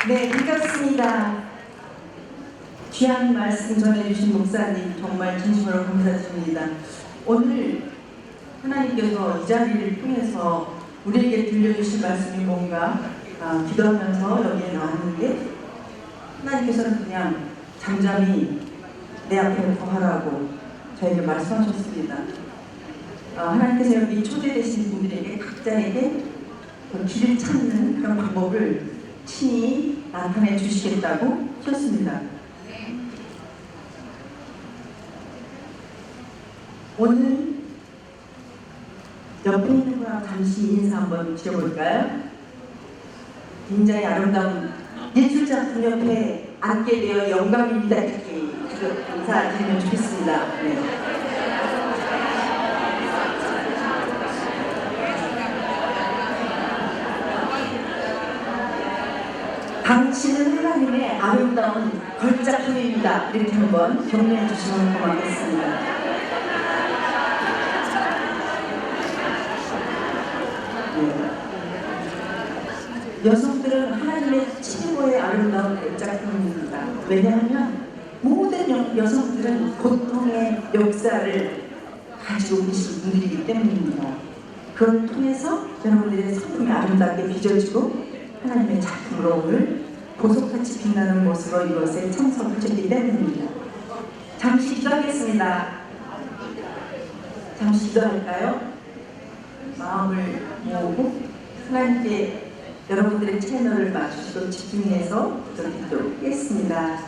네, 반갑습니다. 귀한 말씀 전해주신 목사님 정말 진심으로 감사드립니다. 오늘 하나님께서 이 자리를 통해서 우리에게 들려주신 말씀이 뭔가 기도하면서 여기에 나왔는데, 하나님께서는 그냥 잠잠히 내 앞에 거하라고 저에게 말씀하셨습니다. 하나님께서 여기 초대되신 분들에게 각자에게 그 길을 찾는 그런 방법을 친히 나타내 주시겠다고 하셨습니다. 오늘 옆에 있는 분하고 잠시 인사 한번 드려볼까요? 굉장히 아름다운 예술작품 옆에 앉게 되어 영광입니다. 이렇게 인사드리면 좋겠습니다. 네. 당신은 하나님의 아름다운 걸작품입니다. 이렇게 한번 격려해 주시면 고맙겠습니다. 네. 여성들은 하나님의 최고의 아름다운 걸작품입니다. 왜냐하면 모든 여성들은 고통의 역사를 가지고 계신 분들이기 때문입니다. 그걸 통해서 여러분들의 성품이 아름답게 빚어지고 하나님의 작품으로 오늘 보석같이 빛나는 모습으로 이것에 참석하셨기 때문입니다. 잠시 기도하겠습니다. 잠시 기도할까요? 마음을 모으고 하나님께 여러분들의 채널을 맞추시고 집중해서 기도하겠습니다.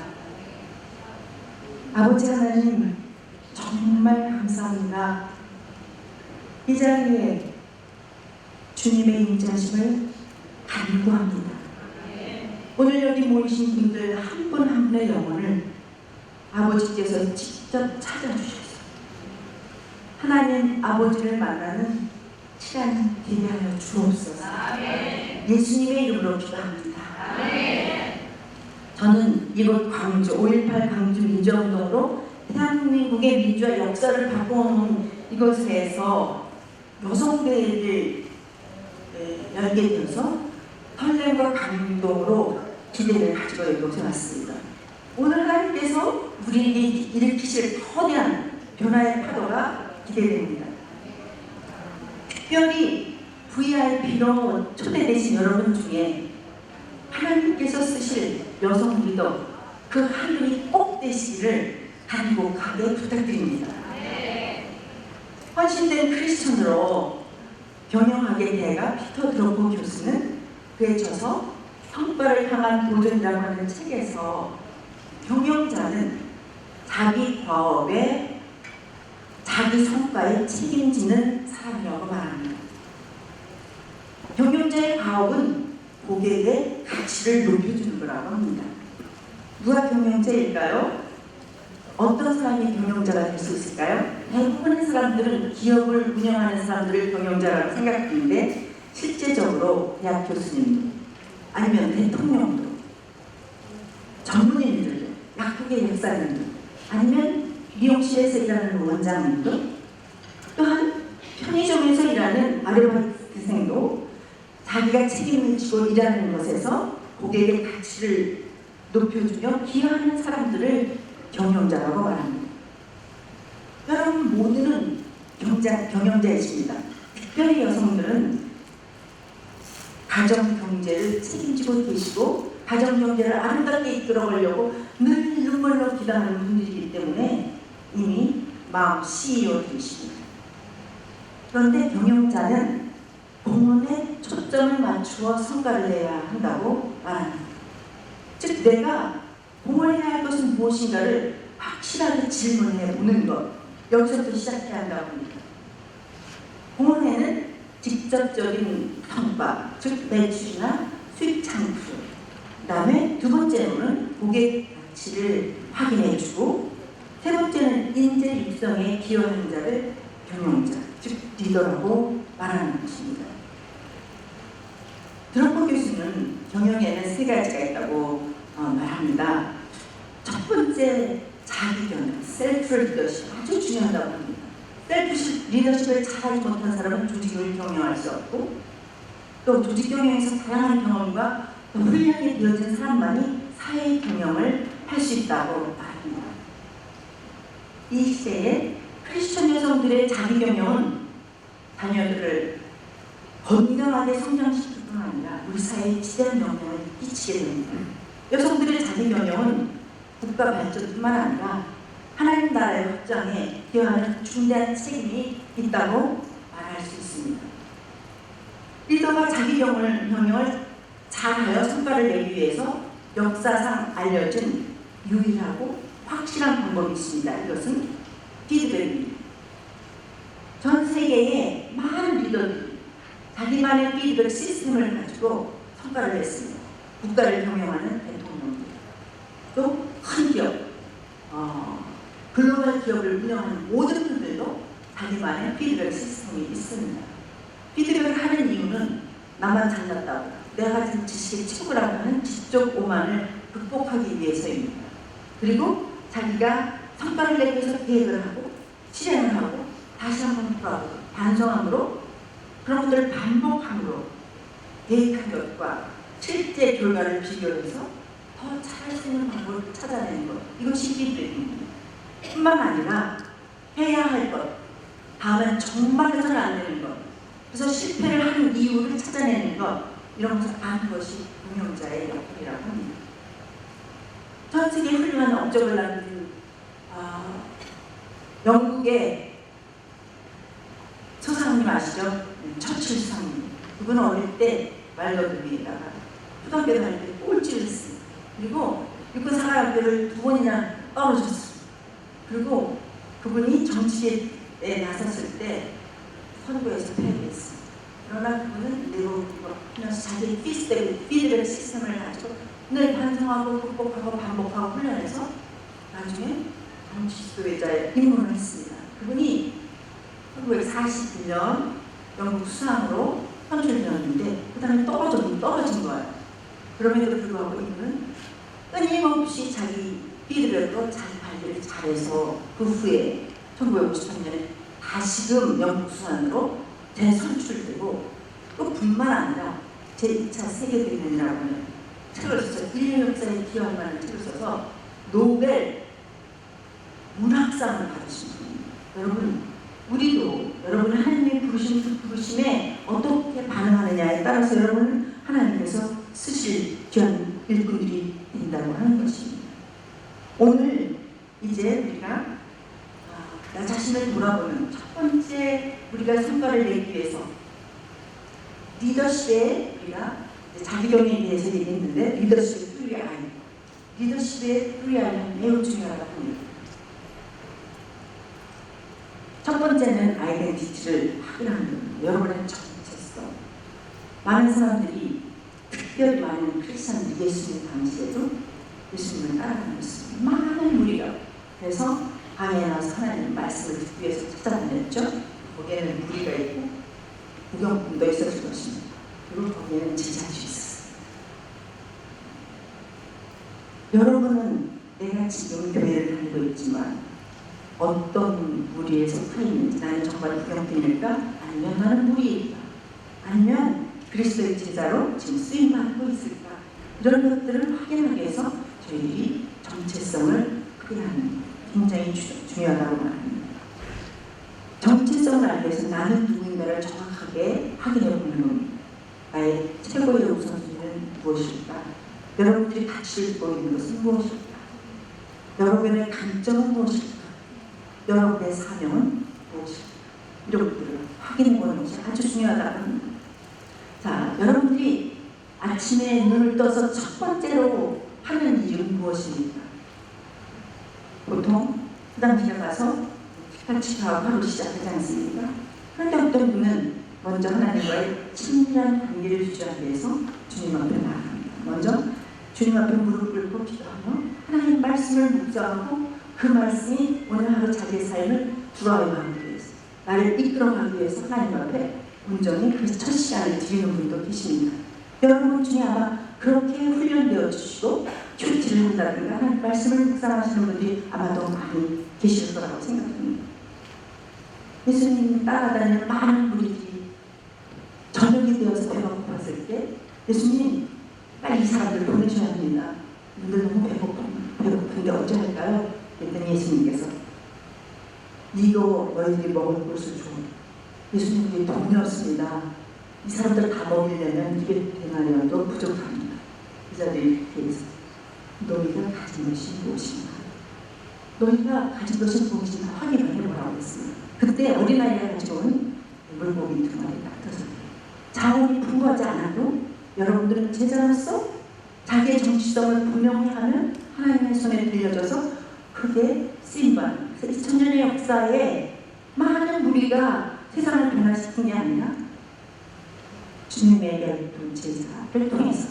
아버지 하나님, 정말 감사합니다. 이 자리에 주님의 인자심을 간구합니다. 오늘 여기 모이신 분들 한 분 한 분의 영혼을 아버지께서 직접 찾아주셔서 하나님 아버지를 만나는 시간 되게 하여 주옵소서. 예수님의 이름으로 기도합니다. 저는 이곳 광주 5.18 광주 민주운동으로 대한민국의 민주화 역사를 바꿔놓은 이곳에서 여성대회를 열게 되어서 설렘과 감동으로 기대를 가지고 이곳에 왔습니다. 오늘 하나님께서 우리에게 일으키실 거대한 변화의 파도가 기대됩니다. 특별히 VIP로 초대되신 여러분 중에 하나님께서 쓰실 여성 리더 그 한 분이 꼭 되시기를 간곡하게 부탁드립니다. 헌신된 크리스천으로 경영학의 대가 피터 드로퍼 교수는 그에 져서 성과를 향한 도전이라고 하는 책에서 경영자는 자기 과업에 자기 성과에 책임지는 사람이라고 말합니다. 경영자의 과업은 고객의 가치를 높여주는 거라고 합니다. 누가 경영자일까요? 어떤 사람이 경영자가 될 수 있을까요? 대부분의 사람들은 기업을 운영하는 사람들을 경영자라고 생각하는데, 실제적으로 대학 교수님도 아니면 대통령도 전문인들도 약국의 역사님도 아니면 미용실에서 일하는 원장님도 또한 편의점에서 일하는 아르바이트생도 자기가 책임을 지고 일하는 것에서 고객의 가치를 높여주며 기여하는 사람들을 경영자라고 말합니다. 여러분 모두는 경영자이십니다. 특별히 여성들은 가정 경제를 책임지고 계시고 가정 경제를 아름답게 이끌어가려고 늘 눈물로 기도하는 분들이기 때문에 이미 마음 CEO 되십니다. 그런데 경영자는 공헌에 초점을 맞추어 성과를 내야 한다고 말합니다. 즉 내가 공헌해야 할 것은 무엇인가를 확실하게 질문해 보는 것, 여기서부터 시작해야 한다고 합니다. 공헌에는 직접적인 성과, 즉 매출이나 수익 창출, 그 다음에 두 번째로는 고객 가치를 확인해주고, 세 번째는 인재 육성에 기여하는 자를 경영자, 즉 리더라고 말하는 것입니다. 드로퍼 교수는 경영에는 세 가지가 있다고 말합니다. 첫 번째, 자기경영, 셀프 리더십 아주 중요하다고 합니다. 셀프 리더십을 잘하지 못한 사람은 조직을 경영할 수 없고, 또 조직 경영에서 다양한 경험과 또 훈련이 되어진 사람만이 사회 경영을 할 수 있다고 말합니다. 이 시대에 크리스천 여성들의 자기 경영은 자녀들을 건강하게 성장시킬 뿐 아니라 우리 사회에 지대한 영향을 끼치게 됩니다. 여성들의 자기 경영은 국가 발전뿐만 아니라 하나님 나라의 확장에 기여하는 중대한 책임이 있다고 말할 수 있습니다. 리더가 자기 경영을 잘하여 성과를 내기 위해서 역사상 알려진 유일하고 확실한 방법이 있습니다. 이것은 피드백입니다. 전 세계의 많은 리더들이 자기만의 피드백 시스템을 가지고 성과를 냈습니다. 국가를 경영하는 대통령들, 또 큰 기업, 글로벌 기업을 운영하는 모든 분들도 자기만의 피드백 시스템이 있습니다. 피드백을 하는 이유는 나만 잘났다고 내가 가진 지식의 최고라고 하는 지적 오만을 극복하기 위해서입니다. 그리고 자기가 성과를 내기 위해서 계획을 하고 실행을 하고 다시 한번 돌아보고 반성함으로 그런 것들을 반복함으로 계획한 것과 실제 결과를 비교해서 더 잘할 수 있는 방법을 찾아내는 것, 이것이 피드백입니다. 뿐만 아니라 해야 할 것, 다음엔 정말 해서는 안 되는 것, 그래서 실패를 하는 이유를 찾아내는 것, 이런 것을 아는 것이 경영자의 역할이라고 합니다. 전 세계 훌륭한 업적을 남긴 영국의 서상님 아시죠? 처칠 수상님. 그분은 어릴 때 말더듬이에다가 초등학교 다닐 때 꼴찌를 했습니다. 그리고 육군 사관학교를 2번이나 떨어졌습니다. 그리고 그분이 정치에 나섰을 때 선거에서 패배했습니다. 그러나 그분은 내로우면서 자기의 피드백 시스템을 가지고 늘 반성하고 극복하고 반복하고 훈련해서 나중에 정치 지도자에 입문을 했습니다. 그분이 1941년 영국 수상으로 선출되었는데 그 다음에 떨어진 거예요. 그럼에도 불구하고 이분은 끊임없이 자기 피드백으로 자기 관리를 잘해서 그 후에 1953년에 다시금 영국 수상으로 재선출되고 또 뿐만 아니라 제2차 세계대전이라고 하는 책을 써서 인류 역사에 기여할 만한 책을 써서 노벨 문학상을 받으신 분입니다. 여러분, 우리도 여러분 하나님의 부르신 그 부르심에 어떻게 반응하느냐에 따라서 여러분 하나님께서 쓰실 귀한 일꾼들이 된다고 하는 것입니다. 오늘 이제 우리가 나 자신을 돌아보는 첫 번째 우리가 성과를 내기 위해서 리더십에 우리가 자기경에 대해서 얘기했는데 리더십의 3I, 리더십의 3I는 매우 중요하다고 합니다. 첫 번째는 아이덴티티를 확인하는 겁니다. 여러분의 정체성. 많은 사람들이 특별히 많은 크리스천들이 예수님 당시에도 예수님을 따라가는 것입니다. 많은 무리가. 그래서 강에 나와서 하나님 말씀을 듣기 위해서 찾아다녔죠. 거기에는 무리가 있고 구경꾼도 있었을 것입니다. 그리고 거기에는 제자들이 있었습니다. 여러분은 내가 지금 교회를 다니고 있지만 어떤 무리에 속해 있는지, 나는 정말 구경꾼일까? 아니면 나는 무리일까? 아니면 그리스도의 제자로 지금 쓰임받고 있을까? 이런 것들을 확인하기 위해서 저희들이 정체성을 확인하는 굉장히 중요하다고 말합니다. 정체성을 알기 위해서 나는 누구인가를 정확하게 확인해 보는 겁니다. 나의 최고의 우선순위는 무엇일까? 여러분들이 가치고 있는 것은 무엇일까? 여러분의 강점은 무엇일까? 여러분의 사명은 무엇일까? 이런 것들을 확인해 보는 것이 아주 중요하다고 합니다. 자, 여러분들이 아침에 눈을 떠서 첫 번째로 하는 일은 무엇입니까? 보통 화장실에 가서 피카치하고 하루 시작하지 않습니까? 그런데 어떤 분은 먼저 하나님과의 친밀한 관계를 유지하기 위해서 주님 앞에 나아갑니다. 먼저 주님 앞에 무릎을 꿇고 기도하며 하나님 말씀을 묵상하고 그 말씀이 오늘 하루 자기의 삶을 드라이브하기 위해서, 나를 이끌어가기 위해서 하나님 앞에 온전히 그 첫 시간을 드리는 분도 계십니다. 여러분 중에 아마 그렇게 훈련되어 주시고 큐티를 한다든가 하나님 말씀을 묵상하시는 분들이 아마도 많이 계실 거라고 생각합니다. 예수님 따라다니는 많은 분들이 저녁이 되어서 배가 고팠을 때 예수님 빨리 이 사람들 보내셔야 합니다. 근데 너무 배고픈데 어찌 할까요? 그랬더니 예수님께서 니도 너희들이 먹을 것을 줘. 예수님이 돈이 없습니다. 이 사람들 다 먹이려면 200데나리온도 부족합니다. 기자들이 얘기해서 너희가 가진 것이 무엇인가? 너희가 가진 것이 무엇인가 확인을 해보라고 했습니다. 그때 어린아이가 가지고 온 물고기 2마리 딱 떠서 자원이 풍부하지 않아도 여러분들은 제자로서 자기의 정체성을 분명히 하면 하나님의 손에 들려져서 크게 쓰임받는 2000년의 역사에 많은 무리가 세상을 변화시킨 게 아니라 주님의 열두 제자를 통해서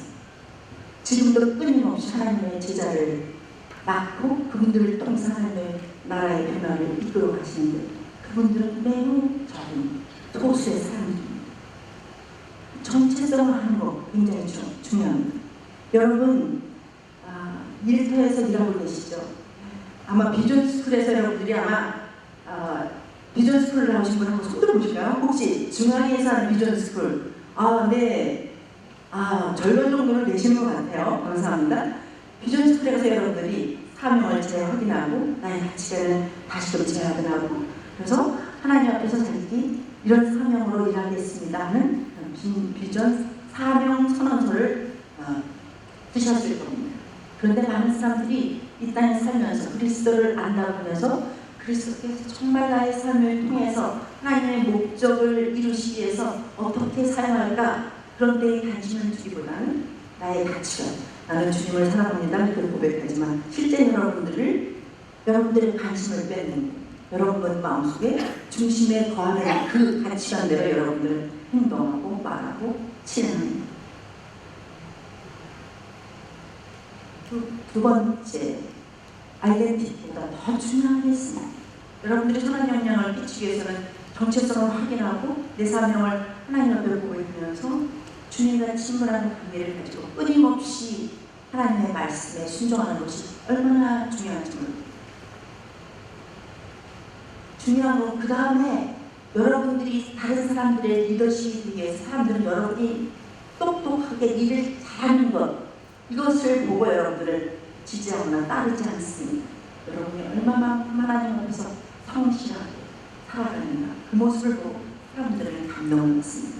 지금도 끊임없이 하나님의 제자를 낳고 그분들을 통해서 하나님의 나라의 변화를 이끌어 가시는데 그분들은 매우 적은 소수의 사람들입니다. 정체성을 하는 거 굉장히 중요합니다. 여러분 일터에서 일하고 계시죠? 아마 비전스쿨에서 여러분들이 비전스쿨을 하신 분 한번 손 들어보실까요? 혹시 중앙에서 하는 비전스쿨 네. 절반 정도는 내시는 것 같아요. 감사합니다. 비전스쿨에 가서 여러분들이 사명을 재확인하고 나의 가치관을 다시금 재확인하고 그래서 하나님 앞에서 자기 이런 사명으로 일하겠습니다 하는 비전 사명 선언서를 쓰셨을 겁니다. 그런데 많은 사람들이 이 땅에 살면서 그리스도를 안다고 하면서 그리스도께서 정말 나의 삶을 통해서 하나님의 목적을 이루시기 위해서 어떻게 사용할까 그런 데에 관심을 두기보다는 나의 가치관 나는 주님을 사랑합니다 그렇게 고백하지만 실제 여러분들의 관심을 뺏는 여러분 마음속에 중심에 거하는 그 가치관대로 여러분들은 행동하고 말하고 실행합니다. 두 번째 아이덴티티보다 더 중요한 게 있습니다. 여러분들이 선한 영향을 끼치기 위해서는 정체성을 확인하고 내 사명을 하나님 앞에 고백하면서 주님과 친밀한 관계를 가지고 끊임없이 하나님의 말씀에 순종하는 것이 얼마나 중요한지 모릅니다. 중요한 건 그 다음에 여러분들이 다른 사람들의 리더십이 되기 위해서 사람들은 여러분이 똑똑하게 일을 잘하는 것 이것을 보고 여러분들을 지지하거나 따르지 않습니다. 여러분이 얼마만큼 하나님 앞에서 성실하게 살아가는가 그 모습을 보고 사람들은 감동을 받습니다.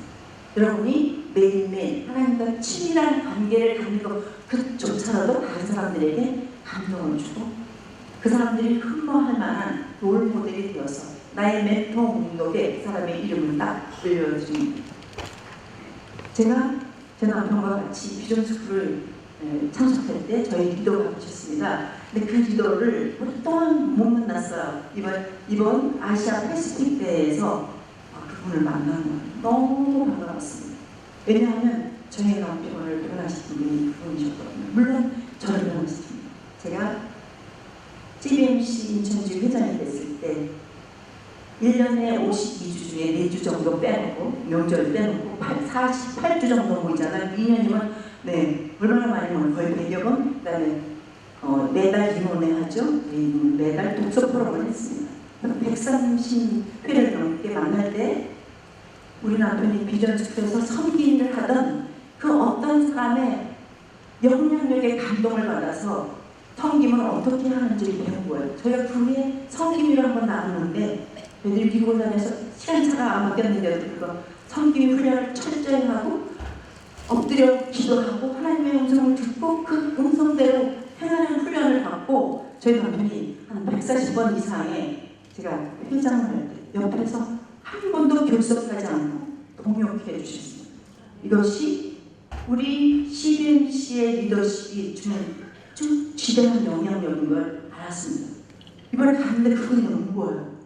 여러분이 매일매일 하나님과 친밀한 관계를 갖는 것 그조차라도 다른 사람들에게 감동을 주고 그 사람들이 흠모할 만한 롤 모델이 되어서 나의 멘토 목록에 그 사람의 이름을 딱 올려줍니다. 제가 제 남편과 같이 비전스쿨을 참석할 때 저희 리더가 오셨습니다. 근데 그 리더를 오랫동안 못 만났어요. 이번 아시아 패시픽 대회에서 그분을 만난 거예요. 너무 반가웠습니다. 왜냐하면 저희 남편을 변화시킨 분이 그분이셨거든요. 물론 저를 변화시킵니다. 제가 CBMC 인천지 회장이 됐을 때 1년에 52주 중에 4주 정도 빼놓고 명절 빼놓고 48주 정도 모이잖아요. 2년이면 얼마나 많이 모으면 거의 100여 번? 그 다음에 매달 임원회 하죠. 매달 독서 포럼을 했습니다. 130회를 넘게 만날 때 우리 남편이 비전스쿨에서 섬기인을 하던 그 어떤 사람의 영향력에 감동을 받아서 섬김을 어떻게 하는지를 배운 거예요. 저희가 그 후에 섬김을 한번 나누는데 애들이 미국을 다녀서 시간차가 안 바뀌었는데도 그거 섬김 훈련을 철저히 하고 엎드려 기도하고 하나님의 음성을 듣고 그 음성대로 행하는 훈련을 받고 저희 남편이 한 140번 이상의 제가 회장을 할 때 옆에서 한 번도 결석하지 않고 동역해 주셨습니다. 이것이 우리 CBMC의 리더십이 주는 좀 지대한 영향력인 걸 알았습니다. 이번에 갔는데 그분이 너무 거예요.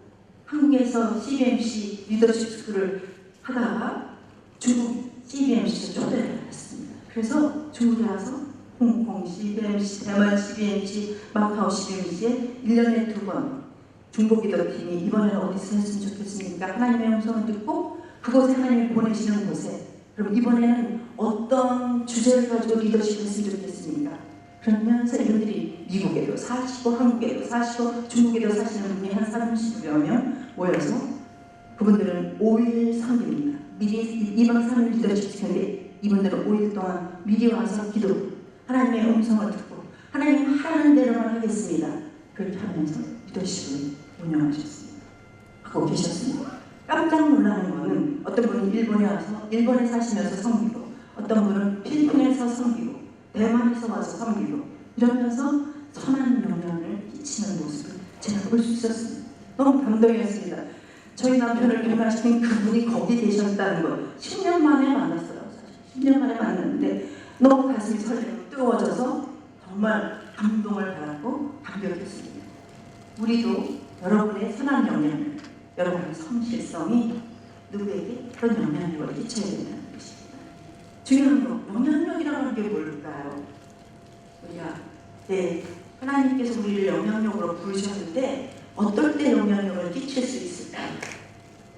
한국에서 CBMC 리더십 스쿨을 하다가 중국 CBMC에 초대를 받았습니다. 그래서 중국에 와서 홍콩 CBMC, 대만 CBMC, 마카오 CBMC에 1년에 2번 중보기도팀이 이번에는 어디서 했으면 좋겠습니까? 하나님의 음성을 듣고 그곳에 하나님이 보내시는 곳에 그럼 이번에는 어떤 주제를 가지고 리더십 했으면 좋겠습니까? 그러면서 이분들이 미국에도 사시고 한국에도 사시고 중국에도 사시는 분이 한 30여 명 모여서 그분들은 5일 섬깁니다. 미리 2박 3일 리더십 시켰는데 이분들은 5일 동안 미리 와서 기도, 하나님의 음성을 듣고 하나님 하라는 대로만 하겠습니다. 그렇게 하면서 리더십을 운영하셨습니다. 하고 계셨습니다. 깜짝 놀라는 거는 어떤 분은 일본에 와서 일본에 사시면서 섬기고, 어떤 분은 필리핀에서 섬기고, 대만에서 와서 섬기고, 이러면서 선한 영향을 끼치는 모습을 제가 볼 수 있었습니다. 너무 감동이었습니다. 저희 남편을 변화시킨 그분이 거기 계셨다는 걸 10년 만에 만났어요. 사실 10년 만에 만났는데 너무 가슴이 설레고 뜨거워져서 정말 감동을 받았고 감격했습니다. 우리도 여러분의 선한 영향, 여러분의 성실성이 누구에게 그런 영향력을 끼쳐야 된다는 것입니다. 중요한 거, 영향력이라고 하는 게 뭘까요? 우리가 하나님께서 우리를 영향력으로 부르셨는데 어떨 때 영향력을 끼칠 수 있을까요?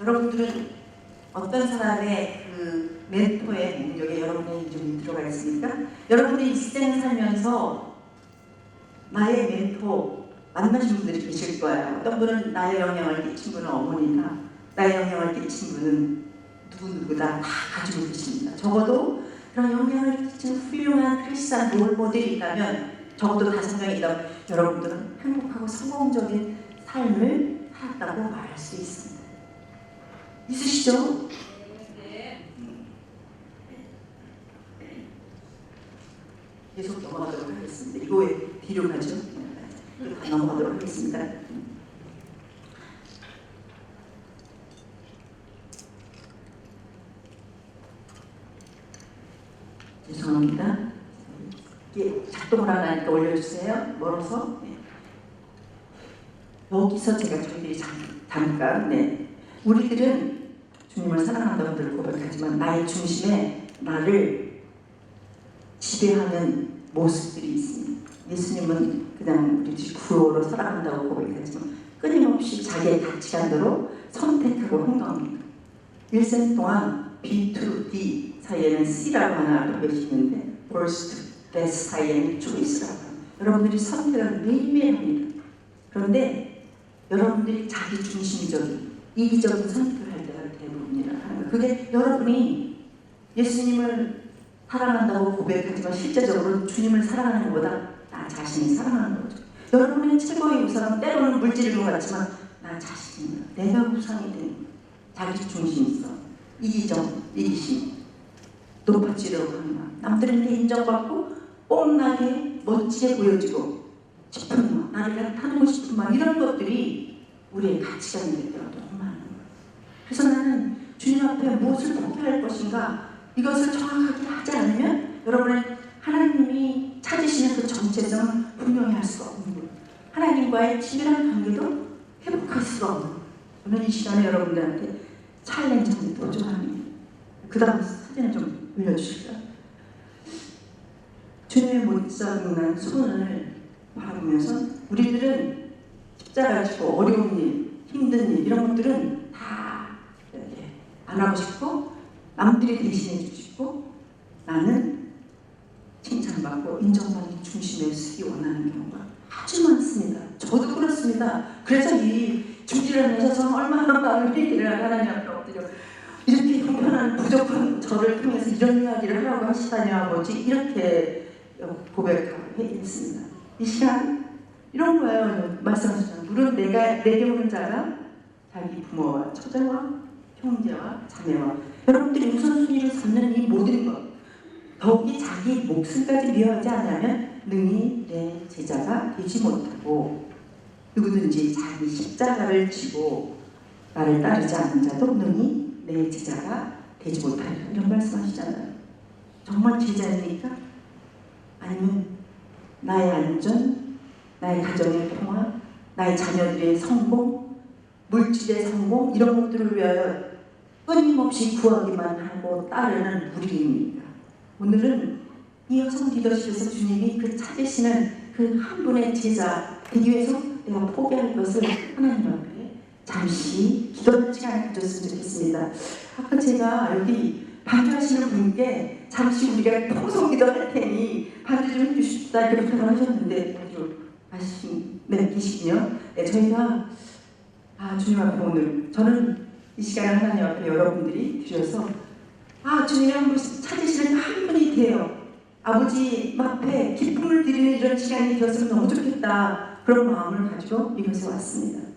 여러분들은 어떤 사람의 그 멘토의 능력에 여러분의 이름이 들어가 있습니까? 여러분의 일생 살면서 나의 멘토 만나신 분들이 계실 거예요. 어떤 분은 나의 영향을 끼친 분은 어머니나 나의 영향을 끼친 분은 누구다 다 가지고 계십니다. 적어도 그런 영향을 끼친 훌륭한 크리스찬 롤 모델이 있다면 적어도 5명이다. 여러분들은 행복하고 성공적인 삶을 살았다고 말할 수 있습니다. 있으시죠? 계속 넘어가도록 하겠습니다. 이거 왜 뒤로 가죠? 넘어가도록 하겠습니다. 죄송합니다. 이게 작동을 안 하니까 올려주세요. 멀어서. 네. 여기서 제가 저희들이 잠깐 우리들은 주님을 사랑한다고 늘 고백하지만 나의 중심에 나를 지배하는 모습들이 있습니다. 예수님은 그냥 우리 구호로 사랑한다고 고백하지만 끊임없이 자기의 가치관대로 선택하고 행동합니다. 일생 동안 B to D 사이에는 C라고 하나 계시는데 First, Best 사이에는 Choice라고 합니다. 여러분들이 선택을 매일매일 합니다. 그런데 여러분들이 자기 중심적인 이기적인 선택을 할 때가 대부분이라는 거예요. 그게 여러분이 예수님을 사랑한다고 고백하지만 실제적으로 주님을 사랑하는 것보다 나 자신이 사랑하는 거죠. 여러분의 최고의 우상은 때로는 물질인 것 같지만 나 자신입니다. 내가 우상이 된 자기 중심성, 이기심, 높아지려고 하는 마음, 남들한테 인정받고 뽐나게 멋지게 보여지고 싶은 마음, 나를 나타내고 싶은 마음, 이런 것들이 우리의 가치관이 될 때가 너무 많은 거예요. 그래서 나는 주님 앞에 무엇을 포기할 것인가, 이것을 정확하게 하지 않으면 여러분은 하나님이 찾으시는 그 정체성을 분명히 할 수가 없는 거예요. 하나님과의 친밀한 관계도 회복할 수가 없는 거예요. 저는 이 시간에 여러분들한테 챌린지를 도전합니다. 그 다음 사진을 좀 올려주실까요? 주님의 못자국난 손을 바라보면서 우리들은 십자가 지고 어려운 일, 힘든 일, 이런 것들은 다 이렇게 안 하고 싶고 남들이 대신해 주고 싶고 나는 칭찬받고 인정받는 중심에 서기 원하는 경우가 아주 많습니다. 저도 그렇습니다. 그래서 이 중지를 하면서 얼마나 많은 얘기를 하나님 앞에 엎드려 이렇게 형편한 부족한 저를 통해서 이런 이야기를 하라고 하시다니 아버지, 이렇게 고백했습니다. 이 시간 이런 거예요. 말씀하셨잖아요. 물은 내게 오는 자가 자기 부모와 처자와 형제와 자매와, 여러분들이 우선순위를 삼는 이 모든 것, 더욱이 자기 목숨까지 미워하지 않으면 능히 내 제자가 되지 못하고, 누구든지 자기 십자가를 지고 나를 따르지 않는 자도 능히 내 제자가 되지 못하리라, 이런 말씀하시잖아요. 정말 제자입니까? 아니면 나의 안전, 나의 가정의 평화, 나의 자녀들의 성공, 물질의 성공, 이런 것들을 위하여 끊임없이 구하기만 하고 따르는 우리입니까? 오늘은 이 여성 리더십에서 주님이 그 찾으시는 그 한 분의 제자 되기 위해서 내가 포기할 것을 하나님 앞에 잠시 기도할 시간을 가졌으면 좋겠습니다. 아까 제가 여기 반주하시는 분께 잠시 우리가 통성 기도할 테니 반주 좀 해주십시다 이렇게 부탁을 하셨는데 반주 계시군요. 저희가 주님 앞에 오늘 저는 이 시간을 하나님 앞에 여러분들이 드려서 주님이 한 분 찾으시는 되어 아버지 앞에 기쁨을 드리는 이런 시간이 되었으면 너무 좋겠다. 그런 마음을 가지고 이곳에 왔습니다.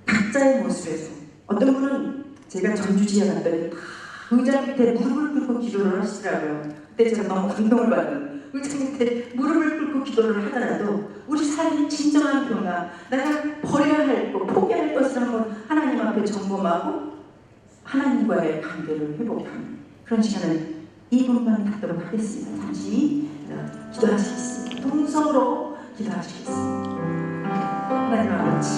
각자의 모습에서 어떤 분은 제가 전주지에 갔더니 의자 밑에 무릎을 꿇고 기도를 하시더라고요. 그때 제가 너무 감동을 받은 의자 밑에 무릎을 꿇고 기도를 하더라도 우리 삶의 진정한 변화, 내가 버려야 할 것, 포기해야 할 것을 한번 하나님 앞에 점검하고 하나님과의 관계를 회복하는 그런 시간을 2분만 갖도록 하겠습니다. 잠시 기도하시겠습니다. 동성으로 기도하시겠습니다. 하나님 아버지,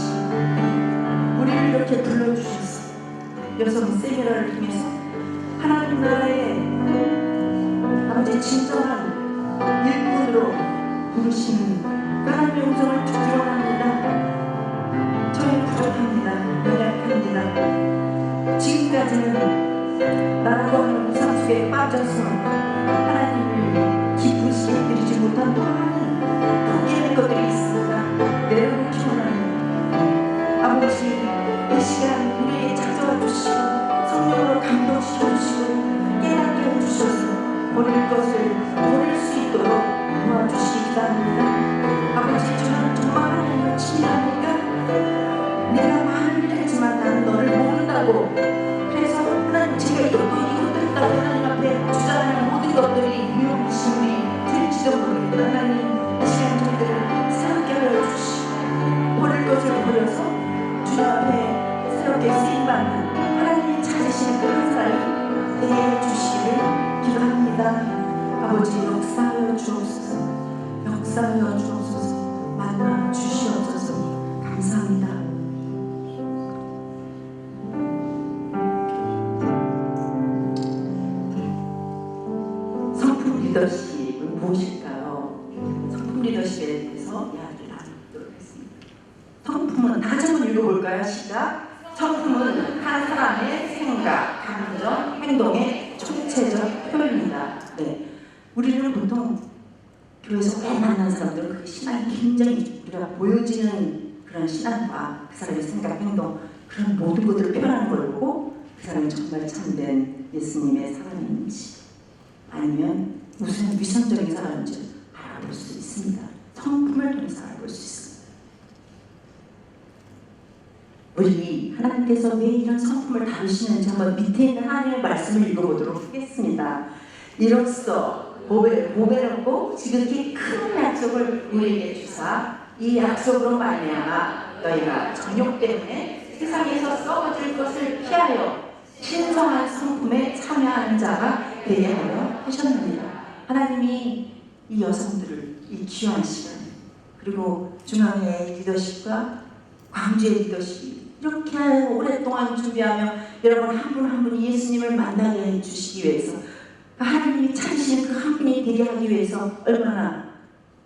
우리를 이렇게 불러주셨습니다. 여성 세미나를 통해서 하나님 나라의 아버지 진정한 일꾼으로 부르신 하나님의 음성을 듣기 원합니다. 저희 부족합니다. 연약합니다. 지금까지는 나라고 하는 우상 속에 빠져서 하나님을 기쁘시게 드리지 못한 많은 포기할 것들이 있습니다. 내려놓기 원합니다. 아버지, 이 시간 우리에게 찾아와 주시고 성령으로 감동시켜주시고 깨닫게 해주셔서 버릴 것을 버릴 수 있도록 도와주시기 바랍니다. 아버지, 저는 정말 하나님을 친밀합니까? 내가 많은 일을 했지만 나는 너를 모른다고, 그래서 하나님 제가 이것도 했다고 하나님 앞에 주장하는 모든 것들이 유혹심이 들지도 모릅니다. 하나님, 이 시간 저희들을 새롭게 하여 주시고 버릴 것을 버려서 주님 앞에 새롭게 쓰임받는 하나님이 찾으시는 그런 삶이 되게 주시기를 기도합니다. 아버지, 역사하여 주옵소서. 역사하여 주옵소서. 만나 주시옵소서. 감사합니다. 성품 리더십은 무엇일까요? 성품 리더십에 대해서 이야기를 나누도록 하겠습니다. 성품은 다시 한번 읽어볼까요? 시작. 성품은 한 사람의 생각, 감정, 행동의 총체적 표현이다. 네. 우리는 보통 교회에서 매 만난 사람들은 그 신앙이 굉장히 우리가 보여지는 그런 신앙과 그 사람의 생각, 행동, 그런 모든 것들을 표현하는 걸 보고 그 사람이 정말 참된 예수님의 사람인지 아니면 무슨 위선적인 사람인지 알아볼 수 있습니다. 성품을 통해서 알아볼 수 있습니다. 우리 하나님께서 왜 이런 성품을 다루시는지 한번 밑에 있는 하나님의 말씀을 읽어보도록 하겠습니다. 이로써 보배롭고 지극히 큰 약속을 우리에게 주사 이 약속으로 말미암아 너희가 정욕 때문에 세상에서 썩어질 것을 피하여 신성한 성품에 참여하는 자가 되게 하려 하셨느니라. 하나님이 이 여성들을 이 귀한 시간 그리고 중앙의 리더십과 광주의 리더십이 이렇게 오랫동안 준비하며 여러분 한 분 한 분이 예수님을 만나게 해주시기 위해서 하나님이 찾으시는 그 한 분이 되게 하기 위해서 얼마나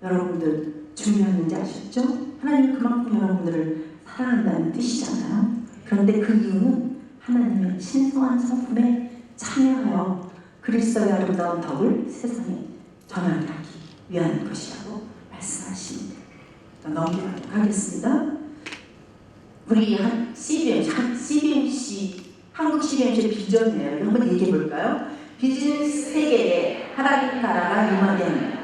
여러분들 준비하는지 아셨죠? 하나님이 그만큼 여러분들을 사랑한다는 뜻이잖아요. 그런데 그 이유는 하나님의 신성한 성품에 참여하여 그리스도의 아름다운 덕을 세상에 전하게 하기 위한 것이라고 말씀하십니다. 넘기도록 하겠습니다. 우리 CBMC 한국 CBMC의 비전이에요. 한번 얘기해 볼까요? 비즈니스 세계에 하나님 나라가 임하게 합니다.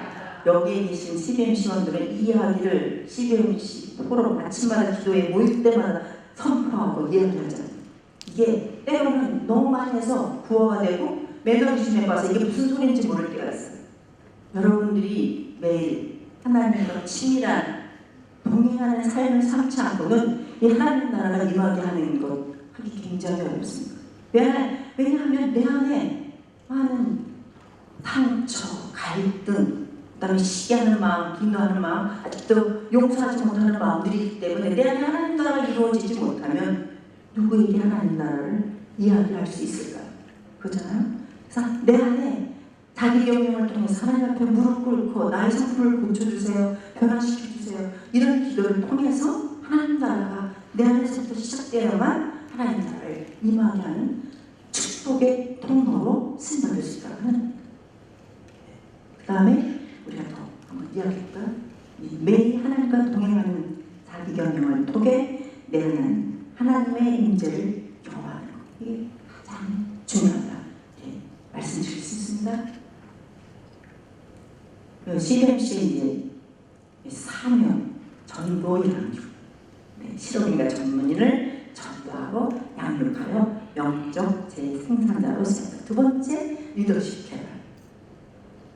여기에 계신 CBMC원들은 이 이야기를 CBMC 포럼 아침마다 기도에 모일 때마다 선포하고 이야기하잖아요. 이게 때로는 너무 많이 해서 구호가 되고 매너리즘에 봐서 이게 무슨 소리인지 모를 때가 있어요. 여러분들이 매일 하나님과 친밀한 동행하는 삶을 삼지 않고는 이 하나님 나라가 임하게 하는 것 하기 굉장히 어렵습니다. 왜냐하면 내 안에 많은 상처, 갈등, 그다음에 시기하는 마음, 분노하는 마음, 아직도 용서하지 못하는 마음들이 있기 때문에 내 안에 하나님 나라가 이루어지지 못하면 누구에게 하나님 나라를 이야기할 수 있을까요? 그렇잖아요? 그래서 내 안에 자기 경영을 통해서 하나님 앞에 무릎 꿇고 나의 성품을 고쳐주세요, 변화시켜주세요 이런 기도를 통해서 하나님 나라가 내 안에서부터 시작되어야만 하나님 나라를 임하게 하는 축복의 통로로 쓰임받을 수 있다는 거예요. 그 다음에 우리가 더 한번 이야기할까요? 매일 하나님과 동행하는 자기 경영을 통해 내 안에 하나님의 임재를 경험하는 것 이게 가장 중요하다. 네, 말씀드릴 수 있습니다. CBMC 이제 사명, 전도 양육, 실업인과 전문인을 전도하고 양육하여 영적 재생산자로 세웠다. 두 번째, 리더십 개발.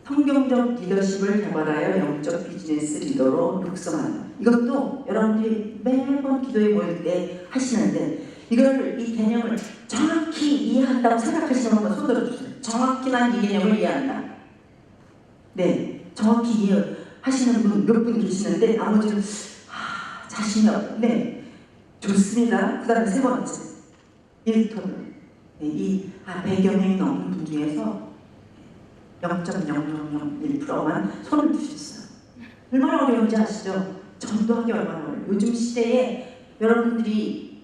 성경적 리더십을 개발하여 영적 비즈니스 리더로 육성한다. 이것도 여러분들이 매번 기도에 모일 때 하시는데, 이 개념을 정확히 이해한다고 생각하시는 분 손 들어주세요. 정확히 난 이 개념을 이해한다. 네, 정확히 이해하시는 분 몇 분 계시는데 나머지는 자신이 없네. 네, 좋습니다. 그 다음에 세 번째, 1톤. 네, 100여 명이 넘는 분 중에서 0.0001%만 손을 드셨어요. 얼마나 어려운지 아시죠? 전도하기 얼마나 어려워요. 요즘 시대에 여러분들이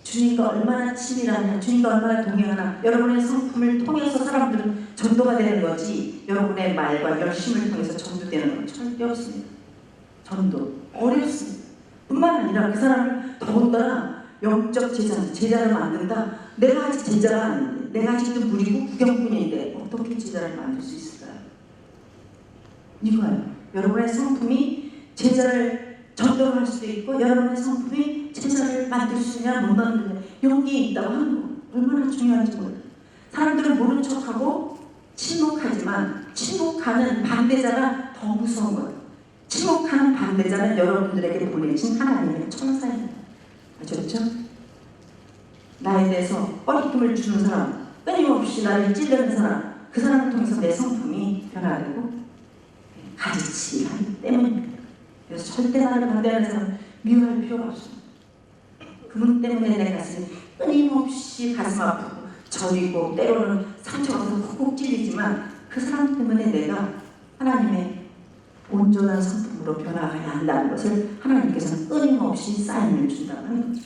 주님과 얼마나 친밀하냐, 주님과 얼마나 동행하나, 여러분의 성품을 통해서 사람들은 전도가 되는 거지, 여러분의 말과 열심을 통해서 전도되는 건 절대 없습니다. 전도 어렵습니다. 뿐만 아니라 그 사람을 더군다나 영적 제자를 만든다. 내가 아직 제자가 아닌데, 내가 아직도 무리고 구경꾼인데 어떻게 제자를 만들 수 있을까요? 이거예요. 여러분의 성품이 제자를 전도를 할 수도 있고, 여러분의 성품이 제자를 만들 수 있냐 못 만드냐, 여기에 있다고 하는 거 얼마나 중요한지 몰라요. 사람들은 모른 척하고 침묵하지만 침묵하는 반대자가 더 무서운 거예요. 침묵하는 반대자는 여러분들에게 보내신 하나님의 천사입니다. 아셨죠? 나에 대해서 꺼리낌을 주는 사람, 끊임없이 나를 찌르는 사람, 그 사람을 통해서 내 성품이 변화되고 가지치기 하기 때문입니다. 그래서 절대 나를 반대하는 사람 미워할 필요가 없습니다. 그분 때문에 내 가슴이 끊임없이 가슴 아프고 저리고 때로는 상처가 훅훅 찔리지만, 그 사람 때문에 내가 하나님의 온전한 성품으로 변화해야 한다는 것을 하나님께서는 끊임없이 사인을 준다고 하는 거죠.